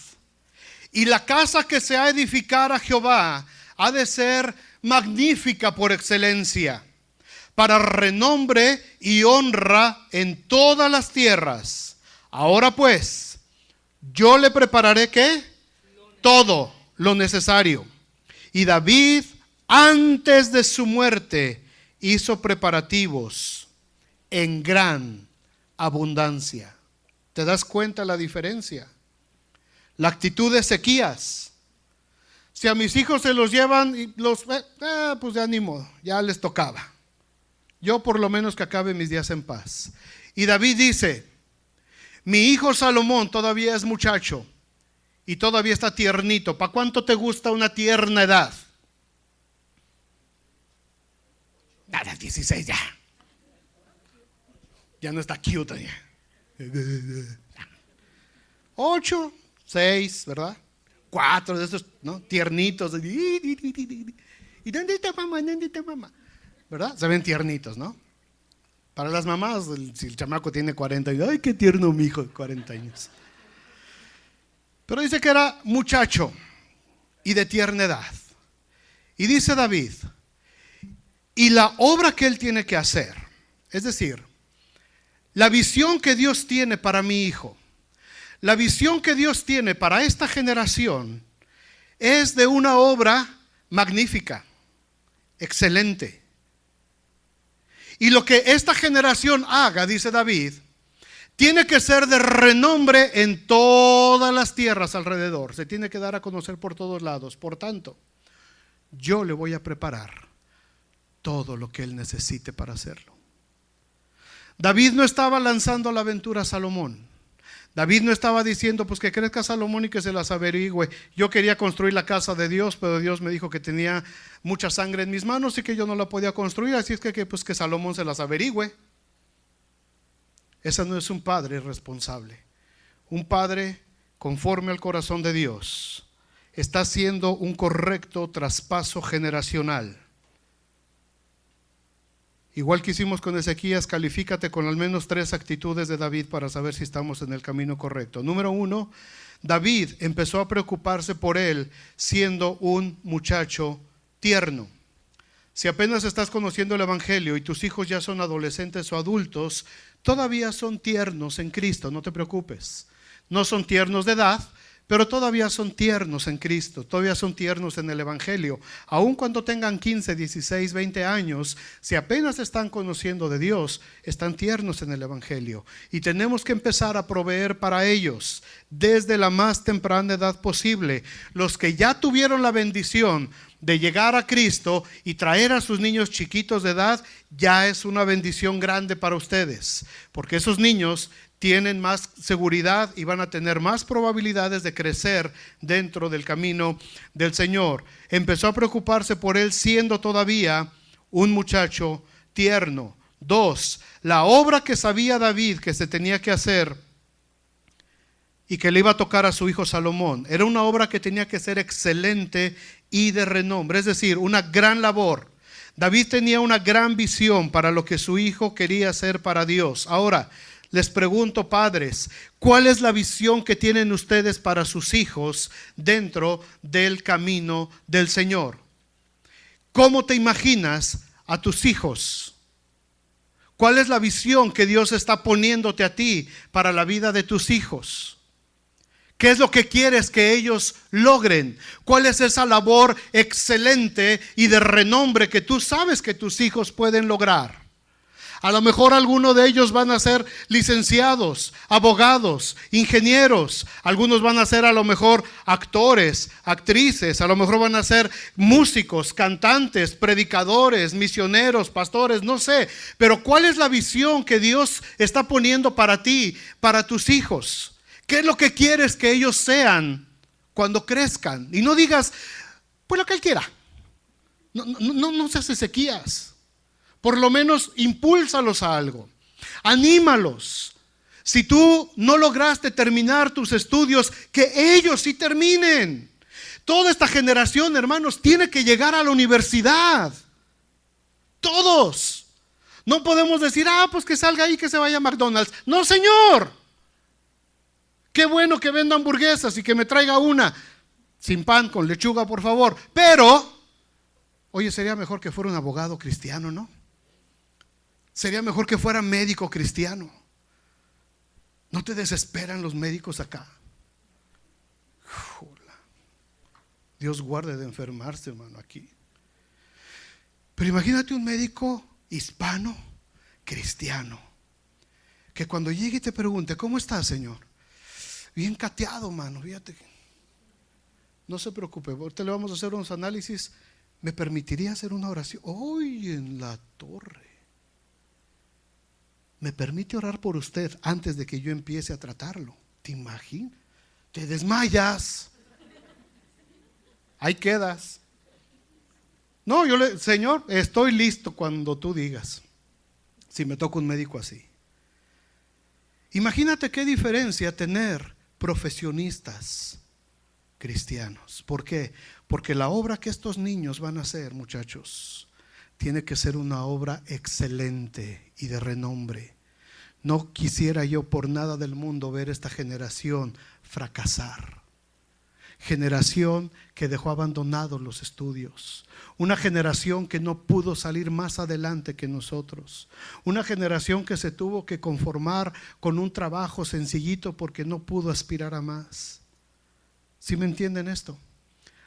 Y la casa que se ha de edificar a Jehová ha de ser magnífica por excelencia, para renombre y honra en todas las tierras. Ahora pues, yo le prepararé ¿qué? Todo lo necesario. Y David, antes de su muerte, hizo preparativos en gran abundancia. ¿Te das cuenta la diferencia? La actitud de Ezequías: si a mis hijos se los llevan y pues ya ni modo, ya les tocaba. Yo por lo menos que acabe mis días en paz. Y David dice: mi hijo Salomón todavía es muchacho y todavía está tiernito. ¿Para cuánto te gusta una tierna edad? Nada, 16 ya. Ya no está cute ya. 8, 6, ¿verdad? 4 de esos, ¿no? Tiernitos. ¿Y dónde está mamá? ¿Dónde está mamá? ¿Verdad? Se ven tiernitos, ¿no? Para las mamás, si el chamaco tiene 40, ¡ay, qué tierno mi hijo de 40 años! Pero dice que era muchacho y de tierna edad. Y dice David, y la obra que él tiene que hacer, es decir, la visión que Dios tiene para mi hijo, la visión que Dios tiene para esta generación, es de una obra magnífica, excelente. Y lo que esta generación haga, dice David, tiene que ser de renombre en todas las tierras alrededor. Se tiene que dar a conocer por todos lados. Por tanto, yo le voy a preparar todo lo que él necesite para hacerlo. David no estaba lanzando la aventura a Salomón. David no estaba diciendo, pues que crezca Salomón y que se las averigüe. Yo quería construir la casa de Dios, pero Dios me dijo que tenía mucha sangre en mis manos y que yo no la podía construir, así es pues que Salomón se las averigüe. Ese no es un padre responsable. Un padre conforme al corazón de Dios está haciendo un correcto traspaso generacional. Igual que hicimos con Ezequías, califícate con al menos 3 actitudes de David para saber si estamos en el camino correcto. Número 1, David empezó a preocuparse por él siendo un muchacho tierno. Si apenas estás conociendo el Evangelio y tus hijos ya son adolescentes o adultos, todavía son tiernos en Cristo, no te preocupes. No son tiernos de edad, pero todavía son tiernos en Cristo, todavía son tiernos en el Evangelio. Aun cuando tengan 15, 16, 20 años, si apenas están conociendo de Dios, están tiernos en el Evangelio. Y tenemos que empezar a proveer para ellos desde la más temprana edad posible. Los que ya tuvieron la bendición de llegar a Cristo y traer a sus niños chiquitos de edad, ya es una bendición grande para ustedes, porque esos niños tienen más seguridad y van a tener más probabilidades de crecer dentro del camino del Señor. Empezó a preocuparse por él siendo todavía un muchacho tierno. 2, la obra que sabía David que se tenía que hacer y que le iba a tocar a su hijo Salomón, era una obra que tenía que ser excelente y de renombre, es decir, una gran labor. David tenía una gran visión para lo que su hijo quería hacer para Dios. Ahora, les pregunto, padres, ¿cuál es la visión que tienen ustedes para sus hijos dentro del camino del Señor? ¿Cómo te imaginas a tus hijos? ¿Cuál es la visión que Dios está poniéndote a ti para la vida de tus hijos? ¿Qué es lo que quieres que ellos logren? ¿Cuál es esa labor excelente y de renombre que tú sabes que tus hijos pueden lograr? A lo mejor algunos de ellos van a ser licenciados, abogados, ingenieros. Algunos van a ser a lo mejor actores, actrices. A lo mejor van a ser músicos, cantantes, predicadores, misioneros, pastores, no sé. Pero ¿cuál es la visión que Dios está poniendo para ti, para tus hijos? ¿Qué es lo que quieres que ellos sean cuando crezcan? Y no digas, pues lo que él quiera. No seas Ezequías. Por lo menos impúlsalos a algo, anímalos. Si tú no lograste terminar tus estudios, que ellos sí terminen. Toda esta generación, hermanos, tiene que llegar a la universidad. Todos. No podemos decir, pues que salga ahí, que se vaya a McDonald's. No, señor. Qué bueno que venda hamburguesas y que me traiga una sin pan, con lechuga, por favor. Pero, oye, sería mejor que fuera un abogado cristiano, ¿no? Sería mejor que fuera médico cristiano. ¿No te desesperan los médicos acá? Dios guarde de enfermarse, hermano, aquí. Pero imagínate un médico hispano, cristiano, que cuando llegue y te pregunte, ¿cómo estás, señor? Bien cateado, mano, fíjate. No se preocupe, ahorita le vamos a hacer unos análisis. ¿Me permitiría hacer una oración? ¡Uy, en la torre! ¿Me permite orar por usted antes de que yo empiece a tratarlo? ¿Te imaginas? Te desmayas. Ahí quedas. No, Señor, estoy listo cuando tú digas. Si me toca un médico así. Imagínate qué diferencia tener profesionistas cristianos. ¿Por qué? Porque la obra que estos niños van a hacer, muchachos, tiene que ser una obra excelente y de renombre. No quisiera yo por nada del mundo ver esta generación fracasar. Generación que dejó abandonados los estudios. Una generación que no pudo salir más adelante que nosotros. Una generación que se tuvo que conformar con un trabajo sencillito porque no pudo aspirar a más. ¿Sí me entienden esto?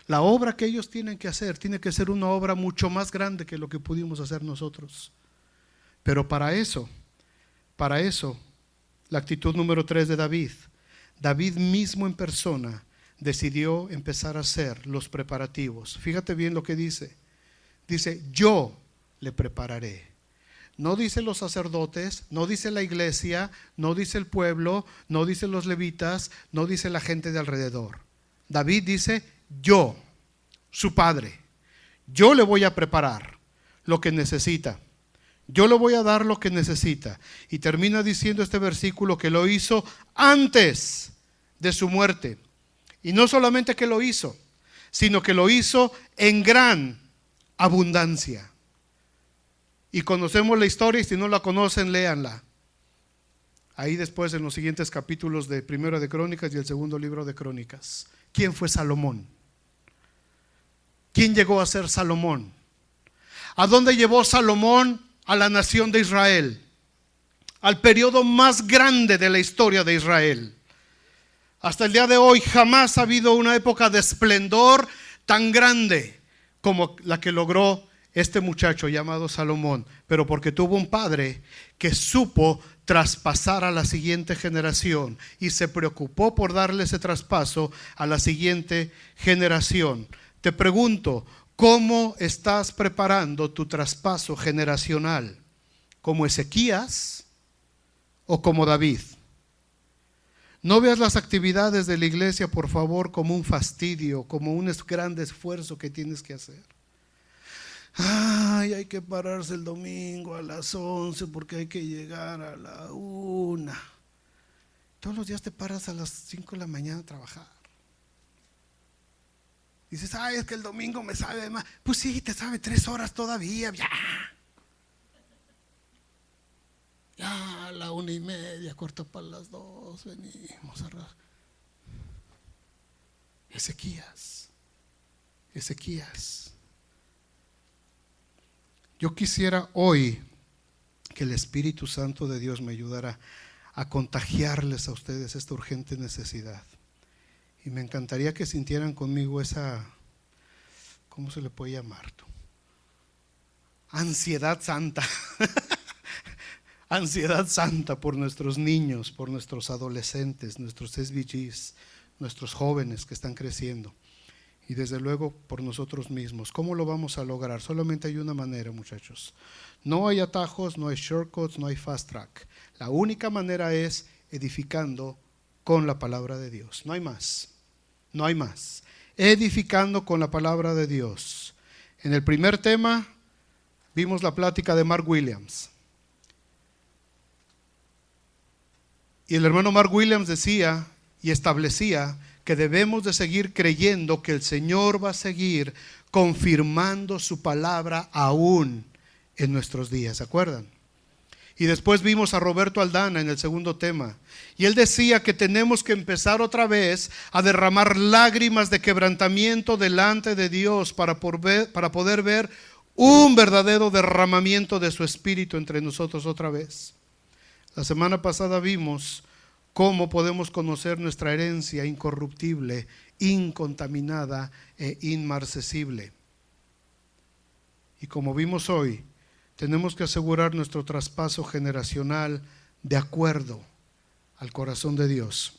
La obra que ellos tienen que hacer tiene que ser una obra mucho más grande que lo que pudimos hacer nosotros. Pero para eso, la actitud número 3 de David. David mismo en persona decidió empezar a hacer los preparativos. Fíjate bien lo que dice. Dice, yo le prepararé. No dice los sacerdotes, no dice la iglesia, no dice el pueblo, no dice los levitas, no dice la gente de alrededor. David dice, yo, su padre, yo le voy a preparar lo que necesita. Yo le voy a dar lo que necesita. Y termina diciendo este versículo que lo hizo antes de su muerte. Y no solamente que lo hizo, sino que lo hizo en gran abundancia. Y conocemos la historia, y si no la conocen, léanla. Ahí después en los siguientes capítulos de Primero de Crónicas y el segundo libro de Crónicas. ¿Quién fue Salomón? ¿Quién llegó a ser Salomón? ¿A dónde llevó Salomón a la nación de Israel? Al periodo más grande de la historia de Israel. Hasta el día de hoy jamás ha habido una época de esplendor tan grande como la que logró este muchacho llamado Salomón, pero porque tuvo un padre que supo traspasar a la siguiente generación y se preocupó por darle ese traspaso a la siguiente generación. Te pregunto, ¿cómo estás preparando tu traspaso generacional? ¿Como Ezequías o como David? No veas las actividades de la iglesia, por favor, como un fastidio, como un gran esfuerzo que tienes que hacer. Hay que pararse el domingo a las 11 porque hay que llegar a la 1. Todos los días te paras a las 5 de la mañana a trabajar. Dices, es que el domingo me sabe más. Pues sí, te sabe 3 horas todavía. Ya a la 1:30, cuarto para las 2, venimos a Ezequías. Yo quisiera hoy que el Espíritu Santo de Dios me ayudara a contagiarles a ustedes esta urgente necesidad. Y me encantaría que sintieran conmigo esa, ¿cómo se le puede llamar? Ansiedad santa. Ansiedad santa por nuestros niños, por nuestros adolescentes, nuestros SBGs, nuestros jóvenes que están creciendo. Y desde luego por nosotros mismos. ¿Cómo lo vamos a lograr? Solamente hay una manera, muchachos. No hay atajos, no hay shortcuts, no hay fast track. La única manera es edificando con la palabra de Dios. No hay más. No hay más. Edificando con la palabra de Dios. En el primer tema vimos la plática de Mark Williams. Y el hermano Mark Williams decía y establecía que debemos de seguir creyendo que el Señor va a seguir confirmando su palabra aún en nuestros días. ¿Se acuerdan? Y después vimos a Roberto Aldana en el segundo tema. Y él decía que tenemos que empezar otra vez a derramar lágrimas de quebrantamiento delante de Dios para poder ver un verdadero derramamiento de su Espíritu entre nosotros otra vez. La semana pasada vimos cómo podemos conocer nuestra herencia incorruptible, incontaminada e inmarcesible. Y como vimos hoy, tenemos que asegurar nuestro traspaso generacional de acuerdo al corazón de Dios.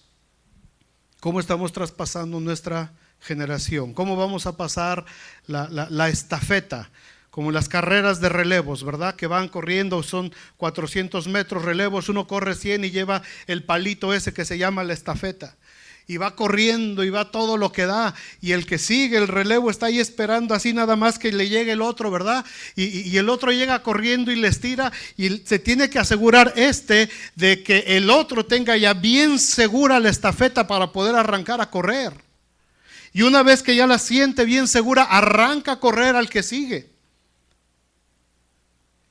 ¿Cómo estamos traspasando nuestra generación? ¿Cómo vamos a pasar la estafeta? Como las carreras de relevos, ¿verdad? Que van corriendo, son 400 metros relevos, uno corre 100 y lleva el palito ese que se llama la estafeta. Y va corriendo y va todo lo que da. Y el que sigue el relevo está ahí esperando así nada más que le llegue el otro, ¿verdad? Y el otro llega corriendo y les tira. Y se tiene que asegurar de que el otro tenga ya bien segura la estafeta para poder arrancar a correr. Y una vez que ya la siente bien segura, arranca a correr al que sigue.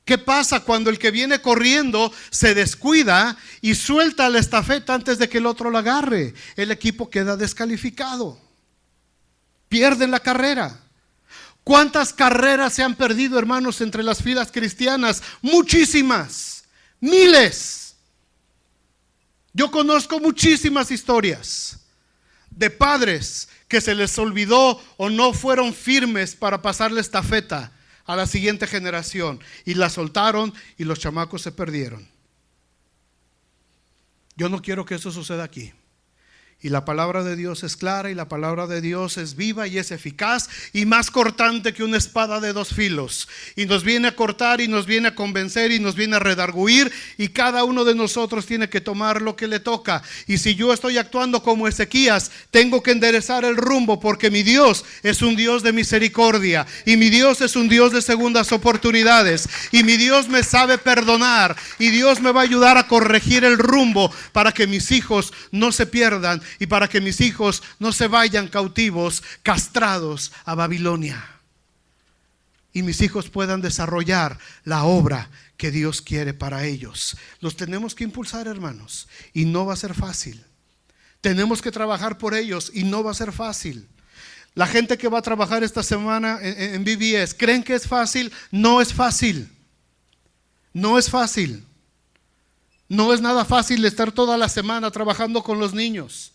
¿Qué pasa cuando el que viene corriendo se descuida y suelta la estafeta antes de que el otro la agarre? El equipo queda descalificado. Pierden la carrera. ¿Cuántas carreras se han perdido, hermanos, entre las filas cristianas? Muchísimas, miles. Yo conozco muchísimas historias de padres que se les olvidó o no fueron firmes para pasar la estafeta a la siguiente generación y la soltaron y los chamacos se perdieron. Yo no quiero que eso suceda aquí. Y la palabra de Dios es clara y la palabra de Dios es viva y es eficaz y más cortante que una espada de dos filos. Y nos viene a cortar y nos viene a convencer y nos viene a redarguir y cada uno de nosotros tiene que tomar lo que le toca. Y si yo estoy actuando como Ezequías, tengo que enderezar el rumbo porque mi Dios es un Dios de misericordia y mi Dios es un Dios de segundas oportunidades y mi Dios me sabe perdonar y Dios me va a ayudar a corregir el rumbo para que mis hijos no se pierdan y para que mis hijos no se vayan cautivos, castrados a Babilonia. Y mis hijos puedan desarrollar la obra que Dios quiere para ellos. Los tenemos que impulsar, hermanos, y no va a ser fácil. Tenemos que trabajar por ellos y no va a ser fácil. La gente que va a trabajar esta semana en VBS, ¿creen que es fácil? No es fácil. No es fácil. No es nada fácil estar toda la semana trabajando con los niños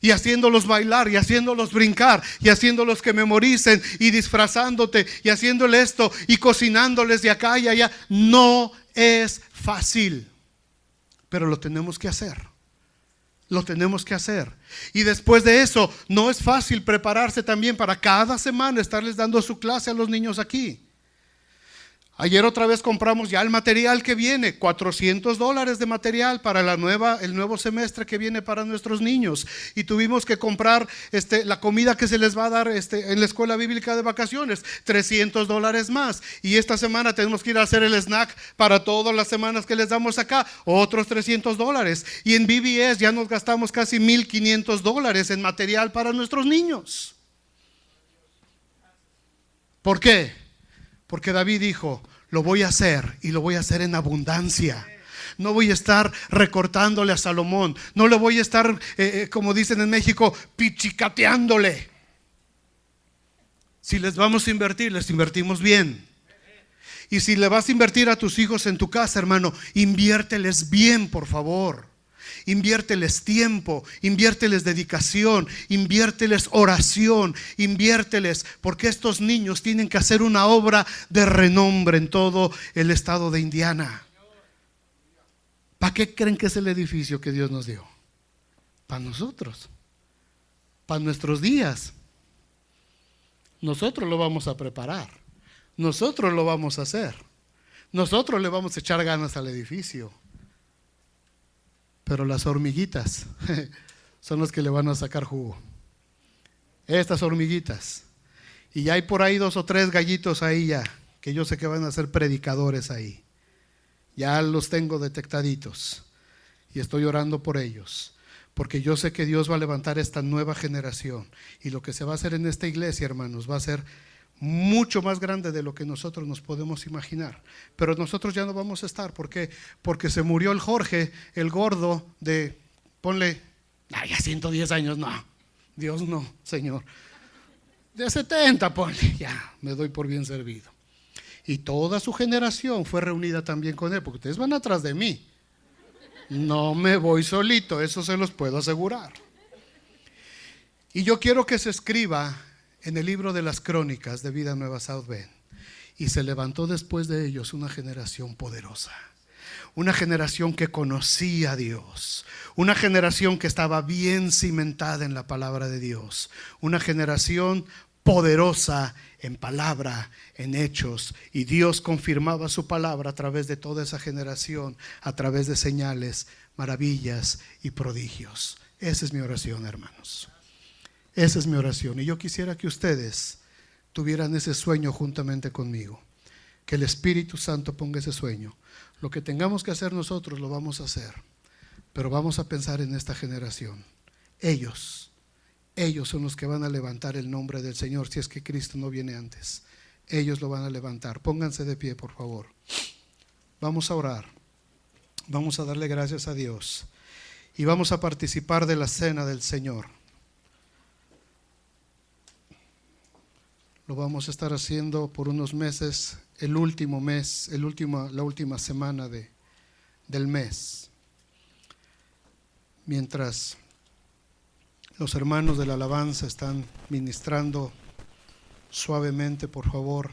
y haciéndolos bailar y haciéndolos brincar y haciéndolos que memoricen y disfrazándote y haciéndole esto y cocinándoles de acá y allá. No es fácil, pero lo tenemos que hacer. Lo tenemos que hacer. Y después de eso, no es fácil prepararse también para cada semana estarles dando su clase a los niños aquí. Ayer otra vez compramos ya el material que viene, $400 de material para el nuevo semestre que viene para nuestros niños. Y tuvimos que comprar la comida que se les va a dar en la escuela bíblica de vacaciones, $300 más. Y esta semana tenemos que ir a hacer el snack para todas las semanas que les damos acá, otros $300. Y en BBS ya nos gastamos casi $1,500 en material para nuestros niños. ¿Por qué? Porque David dijo, lo voy a hacer y lo voy a hacer en abundancia. No voy a estar recortándole a Salomón. No le voy a estar, como dicen en México, pichicateándole. Si les vamos a invertir, les invertimos bien. Y si le vas a invertir a tus hijos en tu casa, hermano, inviérteles bien, por favor. Inviérteles tiempo, inviérteles dedicación, inviérteles oración, inviérteles, porque estos niños tienen que hacer una obra de renombre en todo el estado de Indiana. ¿Para qué creen que es el edificio que Dios nos dio? Para nosotros, para nuestros días. Nosotros lo vamos a preparar, nosotros lo vamos a hacer, nosotros le vamos a echar ganas al edificio. Pero las hormiguitas son las que le van a sacar jugo. Estas hormiguitas. Y ya hay por ahí 2 o 3 gallitos ahí ya, que yo sé que van a ser predicadores ahí. Ya los tengo detectaditos. y estoy orando por ellos, porque yo sé que Dios va a levantar esta nueva generación, y lo que se va a hacer en esta iglesia, hermanos, va a ser mucho más grande de lo que nosotros nos podemos imaginar. Pero nosotros ya no vamos a estar. ¿Por qué? Porque se murió el Jorge, el gordo de, ponle, ya 110 años, no, Dios no, Señor, de 70, ponle, ya me doy por bien servido. Y toda su generación fue reunida también con él, porque ustedes van atrás de mí. No me voy solito, eso se los puedo asegurar. Y yo quiero que se escriba en el libro de las crónicas de Vida Nueva South Bend: y se levantó después de ellos una generación poderosa, una generación que conocía a Dios, una generación que estaba bien cimentada en la palabra de Dios, una generación poderosa en palabra, en hechos, y Dios confirmaba su palabra a través de toda esa generación, a través de señales, maravillas y prodigios. Esa es mi oración, hermanos. Esa es mi oración, y yo quisiera que ustedes tuvieran ese sueño juntamente conmigo, que el Espíritu Santo ponga ese sueño. Lo que tengamos que hacer nosotros lo vamos a hacer, pero vamos a pensar en esta generación. Ellos son los que van a levantar el nombre del Señor, si es que Cristo no viene antes. Ellos lo van a levantar. Pónganse de pie, por favor. Vamos a orar, vamos a darle gracias a Dios, y vamos a participar de la cena del Señor. Lo vamos a estar haciendo por unos meses, la última semana del mes. Mientras los hermanos de la alabanza están ministrando suavemente, por favor,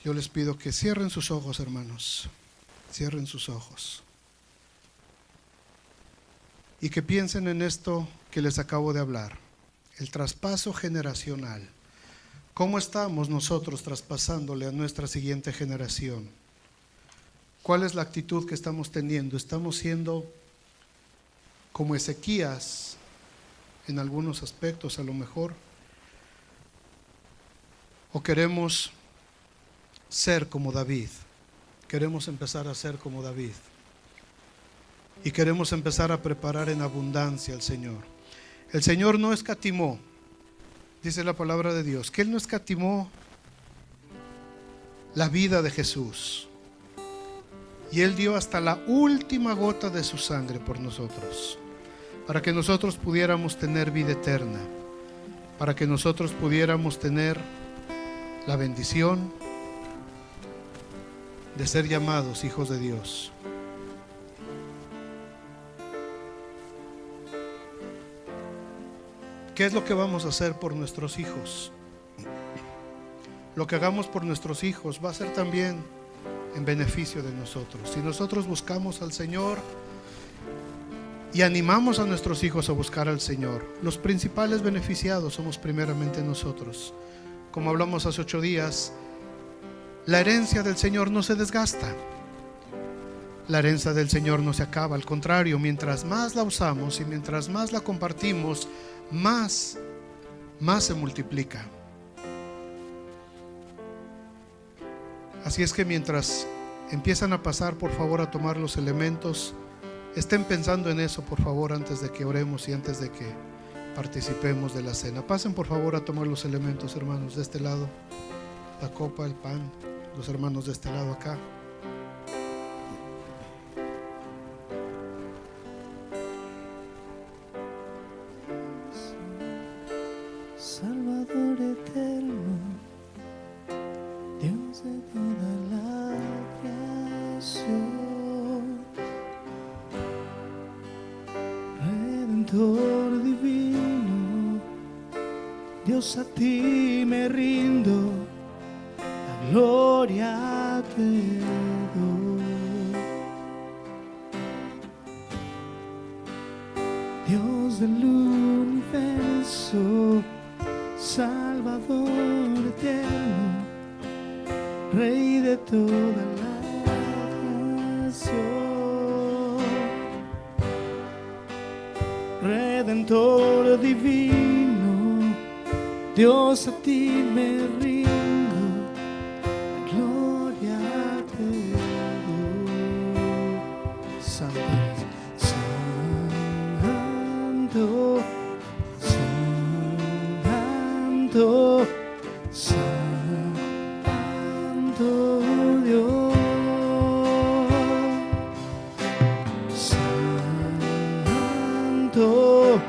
yo les pido que cierren sus ojos, hermanos, cierren sus ojos, y que piensen en esto que les acabo de hablar. El traspaso generacional. ¿Cómo estamos nosotros traspasándole a nuestra siguiente generación? ¿Cuál es la actitud que estamos teniendo? ¿Estamos siendo como Ezequías en algunos aspectos a lo mejor? ¿O queremos ser como David? Queremos empezar a ser como David. Y queremos empezar a preparar en abundancia al Señor. El Señor no escatimó, dice la palabra de Dios, que Él no escatimó la vida de Jesús. Y Él dio hasta la última gota de su sangre por nosotros, para que nosotros pudiéramos tener vida eterna, para que nosotros pudiéramos tener la bendición de ser llamados hijos de Dios. ¿Qué es lo que vamos a hacer por nuestros hijos? Lo que hagamos por nuestros hijos va a ser también en beneficio de nosotros. Si nosotros buscamos al Señor y animamos a nuestros hijos a buscar al Señor, los principales beneficiados somos primeramente nosotros. Como hablamos hace 8 días, la herencia del Señor no se desgasta. La herencia del Señor no se acaba, al contrario, mientras más la usamos y mientras más la compartimos, más se multiplica. Así es que mientras empiezan a pasar, por favor, a tomar los elementos, estén pensando en eso, por favor, antes de que oremos y antes de que participemos de la cena. Pasen, por favor, a tomar los elementos, hermanos, de este lado, la copa, el pan, los hermanos de este lado acá. Salvador eterno, Dios de toda la creación, Redentor divino, Dios, a ti me rindo, la gloria te doy. Dios del universo, Salvador eterno, Rey de toda la creación, Redentor divino, Dios, a ti me rindo, la gloria te doy. santo, santo Dios. Santo,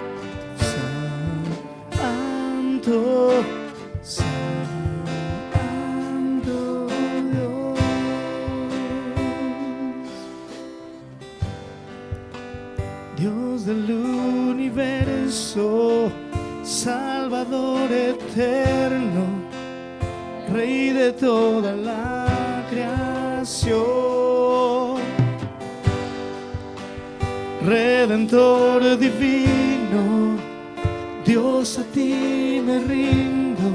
santo, santo Dios. Dios del universo, Salvador eterno, Rey de toda la creación, Redentor divino, Dios, a ti me rindo,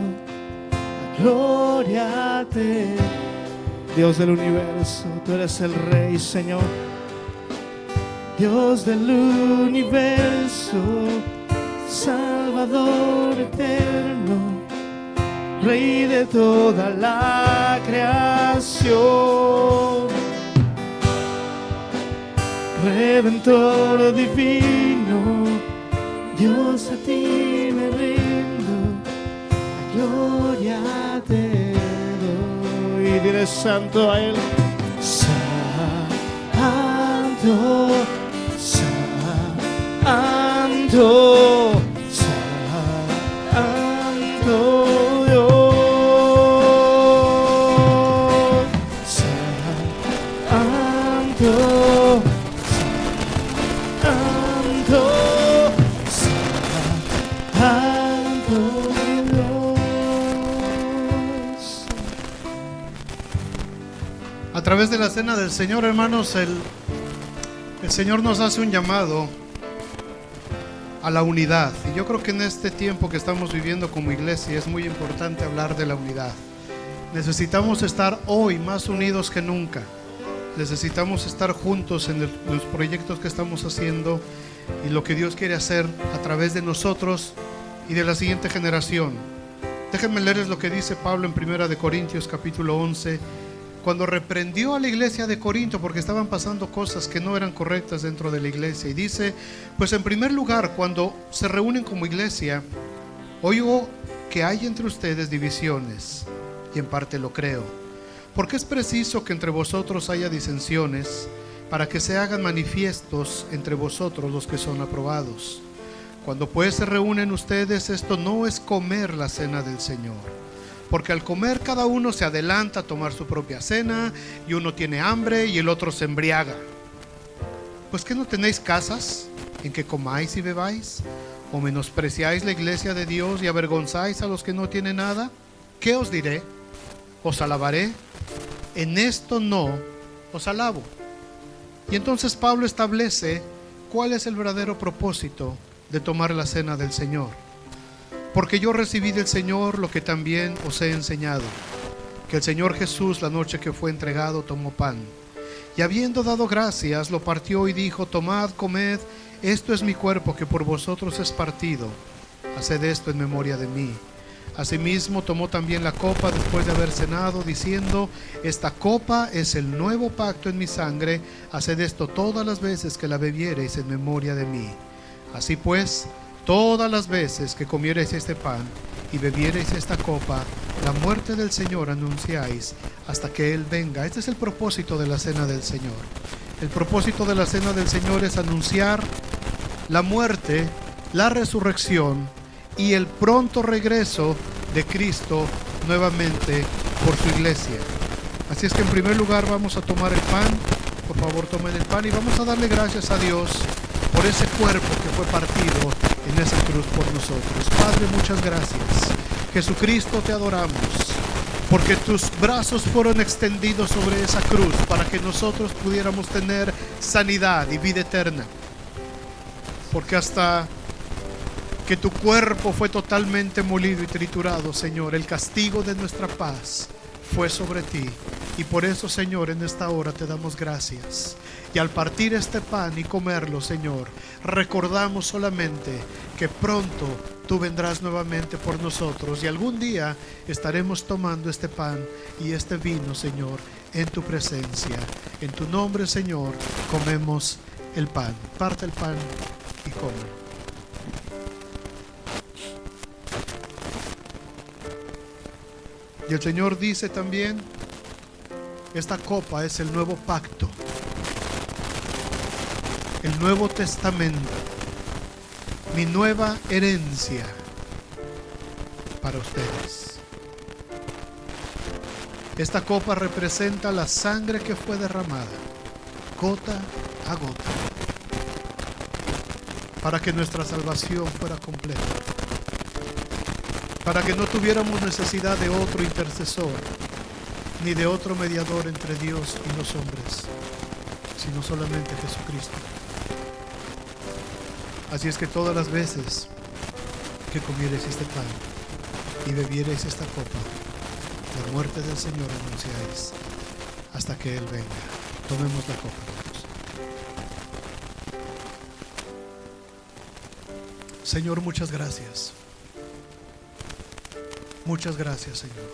la gloria a ti. Dios del universo, tú eres el Rey, Señor. Dios del universo, Salvador eterno, Rey de toda la creación, Redentor divino, Dios, a ti me rindo, la gloria te doy. Y diré santo a Él. Santo, santo, santo Dios. Santo, santo, santo Dios. A través de la cena del Señor, hermanos, el Señor nos hace un llamado a la unidad. Y yo creo que en este tiempo que estamos viviendo como iglesia es muy importante hablar de la unidad. Necesitamos estar hoy más unidos que nunca. Necesitamos estar juntos en los proyectos que estamos haciendo y lo que Dios quiere hacer a través de nosotros y de la siguiente generación. Déjenme leerles lo que dice Pablo en 1 Corintios capítulo 11, cuando reprendió a la iglesia de Corinto porque estaban pasando cosas que no eran correctas dentro de la iglesia. Y dice, pues en primer lugar, cuando se reúnen como iglesia, oigo que hay entre ustedes divisiones, y en parte lo creo, porque es preciso que entre vosotros haya disensiones, para que se hagan manifiestos entre vosotros los que son aprobados. Cuando pues se reúnen ustedes, esto no es comer la cena del Señor. Porque al comer cada uno se adelanta a tomar su propia cena, y uno tiene hambre y el otro se embriaga. Pues ¿qué no tenéis casas en que comáis y bebáis? ¿O menospreciáis la iglesia de Dios y avergonzáis a los que no tienen nada? ¿Qué os diré? ¿Os alabaré? En esto no os alabo. Y entonces Pablo establece cuál es el verdadero propósito de tomar la cena del Señor. Porque yo recibí del Señor lo que también os he enseñado, que el Señor Jesús, la noche que fue entregado, tomó pan, y habiendo dado gracias, lo partió y dijo, tomad, comed, esto es mi cuerpo que por vosotros es partido, haced esto en memoria de mí. Asimismo tomó también la copa después de haber cenado, diciendo, esta copa es el nuevo pacto en mi sangre, haced esto todas las veces que la bebiereis en memoria de mí. Así pues, todas las veces que comiereis este pan y bebiereis esta copa, la muerte del Señor anunciáis hasta que Él venga. Este es el propósito de la cena del Señor. El propósito de la cena del Señor es anunciar la muerte, la resurrección y el pronto regreso de Cristo nuevamente por su iglesia. Así es que en primer lugar vamos a tomar el pan. Por favor, tomen el pan y vamos a darle gracias a Dios por ese cuerpo que fue partido en esa cruz por nosotros. Padre, muchas gracias. Jesucristo, te adoramos, porque tus brazos fueron extendidos sobre esa cruz para que nosotros pudiéramos tener sanidad y vida eterna. Porque hasta que tu cuerpo fue totalmente molido y triturado, Señor, el castigo de nuestra paz fue sobre ti. Y por eso, Señor, en esta hora te damos gracias. Y al partir este pan y comerlo, Señor, recordamos solamente que pronto tú vendrás nuevamente por nosotros. Y algún día estaremos tomando este pan y este vino, Señor, en tu presencia. En tu nombre, Señor, comemos el pan. Parte el pan y come. Y el Señor dice también, esta copa es el nuevo pacto, el Nuevo Testamento, mi nueva herencia para ustedes. Esta copa representa la sangre que fue derramada, gota a gota, para que nuestra salvación fuera completa, para que no tuviéramos necesidad de otro intercesor, ni de otro mediador entre Dios y los hombres, sino solamente Jesucristo. Así es que todas las veces que comiereis este pan y bebiereis esta copa, la muerte del Señor anunciáis hasta que Él venga. Tomemos la copa, hermanos. Señor, muchas gracias. Muchas gracias, Señor.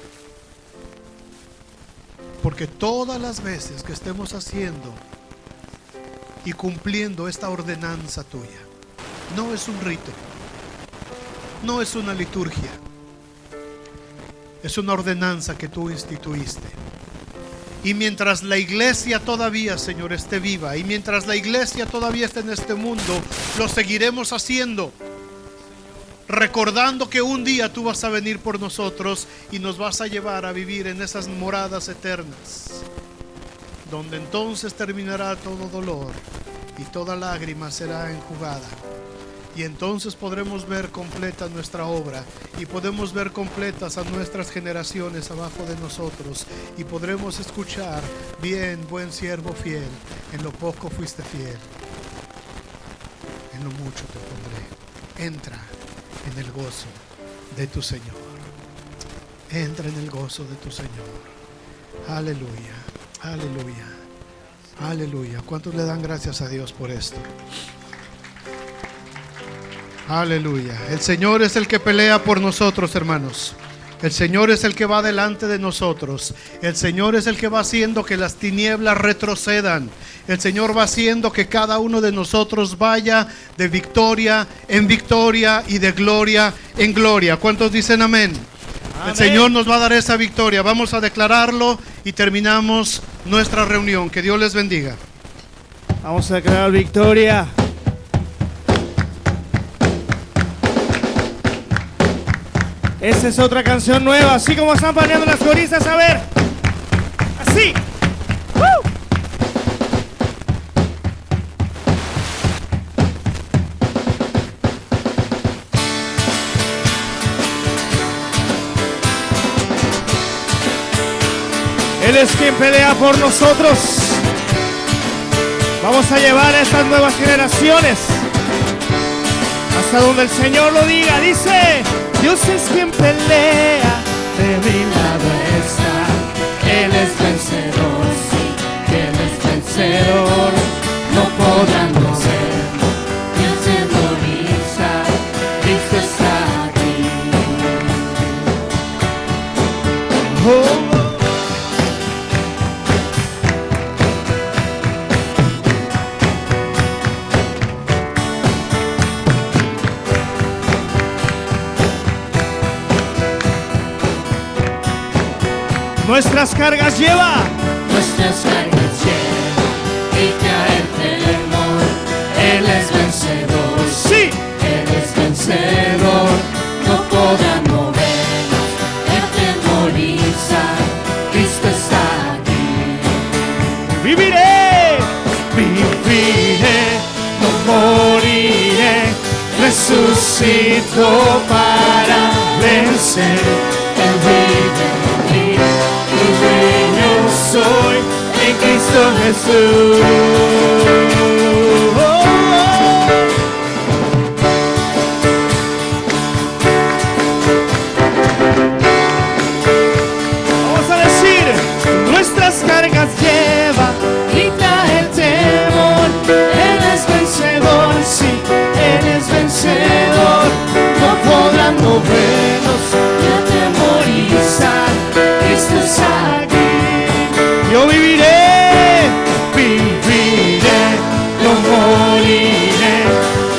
Porque todas las veces que estemos haciendo y cumpliendo esta ordenanza tuya, no es un rito, no es una liturgia, es una ordenanza que tú instituiste. Y mientras la iglesia todavía, Señor, esté viva, y mientras la iglesia todavía esté en este mundo, lo seguiremos haciendo, recordando que un día tú vas a venir por nosotros y nos vas a llevar a vivir en esas moradas eternas, donde entonces terminará todo dolor y toda lágrima será enjugada. Y entonces podremos ver completa nuestra obra, y podemos ver completas a nuestras generaciones abajo de nosotros, y podremos escuchar: bien, buen siervo fiel, en lo poco fuiste fiel, en lo mucho te pondré. Entra en el gozo de tu Señor. Entra en el gozo de tu Señor. Aleluya, aleluya, aleluya. ¿Cuántos le dan gracias a Dios por esto? Aleluya. El Señor es el que pelea por nosotros, hermanos. El Señor es el que va delante de nosotros. El Señor es el que va haciendo que las tinieblas retrocedan. El Señor va haciendo que cada uno de nosotros vaya de victoria en victoria y de gloria en gloria. ¿Cuántos dicen amén? Amén. El Señor nos va a dar esa victoria. Vamos a declararlo y terminamos nuestra reunión. Que Dios les bendiga. Vamos a declarar victoria. Esa es otra canción nueva, así como están paneando las coristas, a ver. Así. Él es quien pelea por nosotros. Vamos a llevar a estas nuevas generaciones hasta donde el Señor lo diga. Dice: Dios es quien pelea, de mi lado está. Él es vencedor, sí, Él es vencedor. No podrán vencerlo, Dios simboliza, Cristo está aquí. Oh. Nuestras cargas lleva. Nuestras cargas lleva y cae el temor. Él es vencedor. Sí. Él es vencedor. No podrán movernos. Atemoriza. Cristo está aquí. Viviré, viviré, no moriré. Resucito para vencer. Él vive en mí. Yo soy en Cristo Jesús. Vamos a decir: nuestras cargas lleva y trae el temor. Él es vencedor, sí, Él es vencedor. No podrán movernos ni atemorizar. Cristo es aquí. Yo viviré, viviré, no moriré.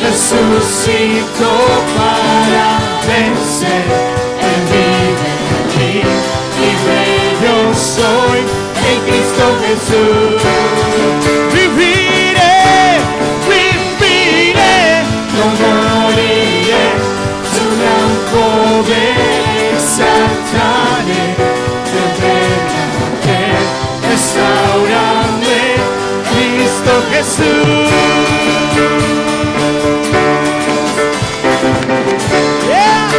Resucito para vencer. Él vive en mí. Jesús. Viviré, viviré, no moriré, su gran poder exaltaré, de verdad que restaurarme, Cristo Jesús. Yeah.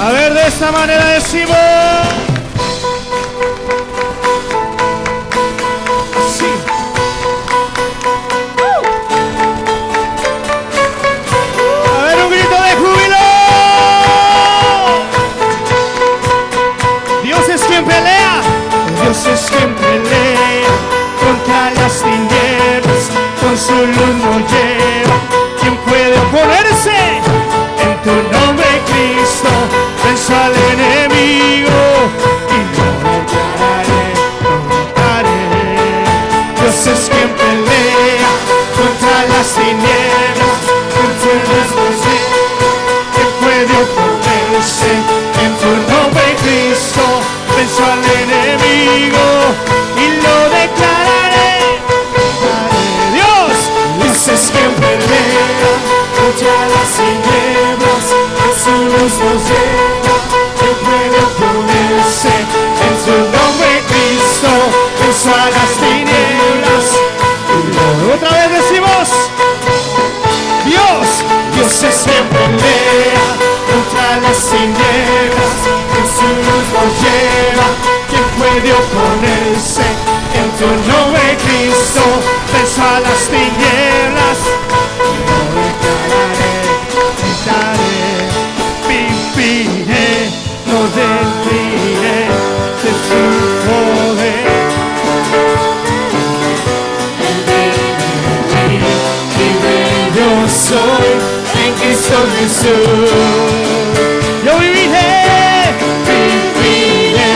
A ver, de esta manera decimos. Sí. A ver, un grito de júbilo. Dios es quien pelea. Dios es quien pelea contra las tinieblas, con su luz nos lleva. ¿Quién puede oponerse? En tu nombre, Cristo, venzo al enemigo y lo declararé, lo declararé. Dios es quien pelea contra las tinieblas, con su luz nos lleva. ¿Quién puede oponerse? En tu nombre, Cristo, venzo al enemigo y lo declararé. Dios, Dios es quien pelea contra las tinieblas, con su luz nos lleva. ¿Quién puede oponerse? en su nombre, Cristo, venzo a las tinieblas. Otra vez decimos, Dios, Dios es quien pelea contra las tinieblas, con su luz nos lleva. ¿quién puede oponerse? En tu nombre, Cristo, venzo a las tinieblas. Lo declararé, gritaré, viviré, no desviviré de su poder. Yo soy en Cristo Jesús. Yo viviré, Viviré,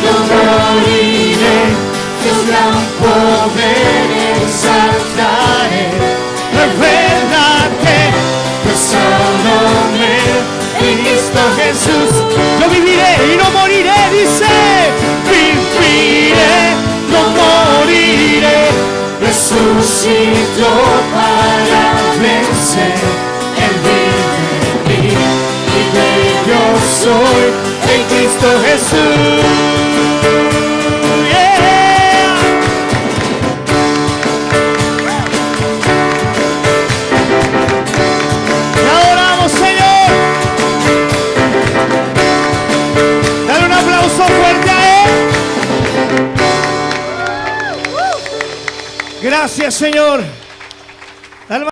no moriré, su gran poder exaltaré. recuérdate, Besándome en Cristo Jesús. yo viviré y no moriré, dice, viviré, no moriré. Resucitó para vencer. Él vive en mí y de yo Soy en Cristo Jesús. Yeah. Te adoramos, Señor. Dale un aplauso fuerte a Él. Gracias, Señor.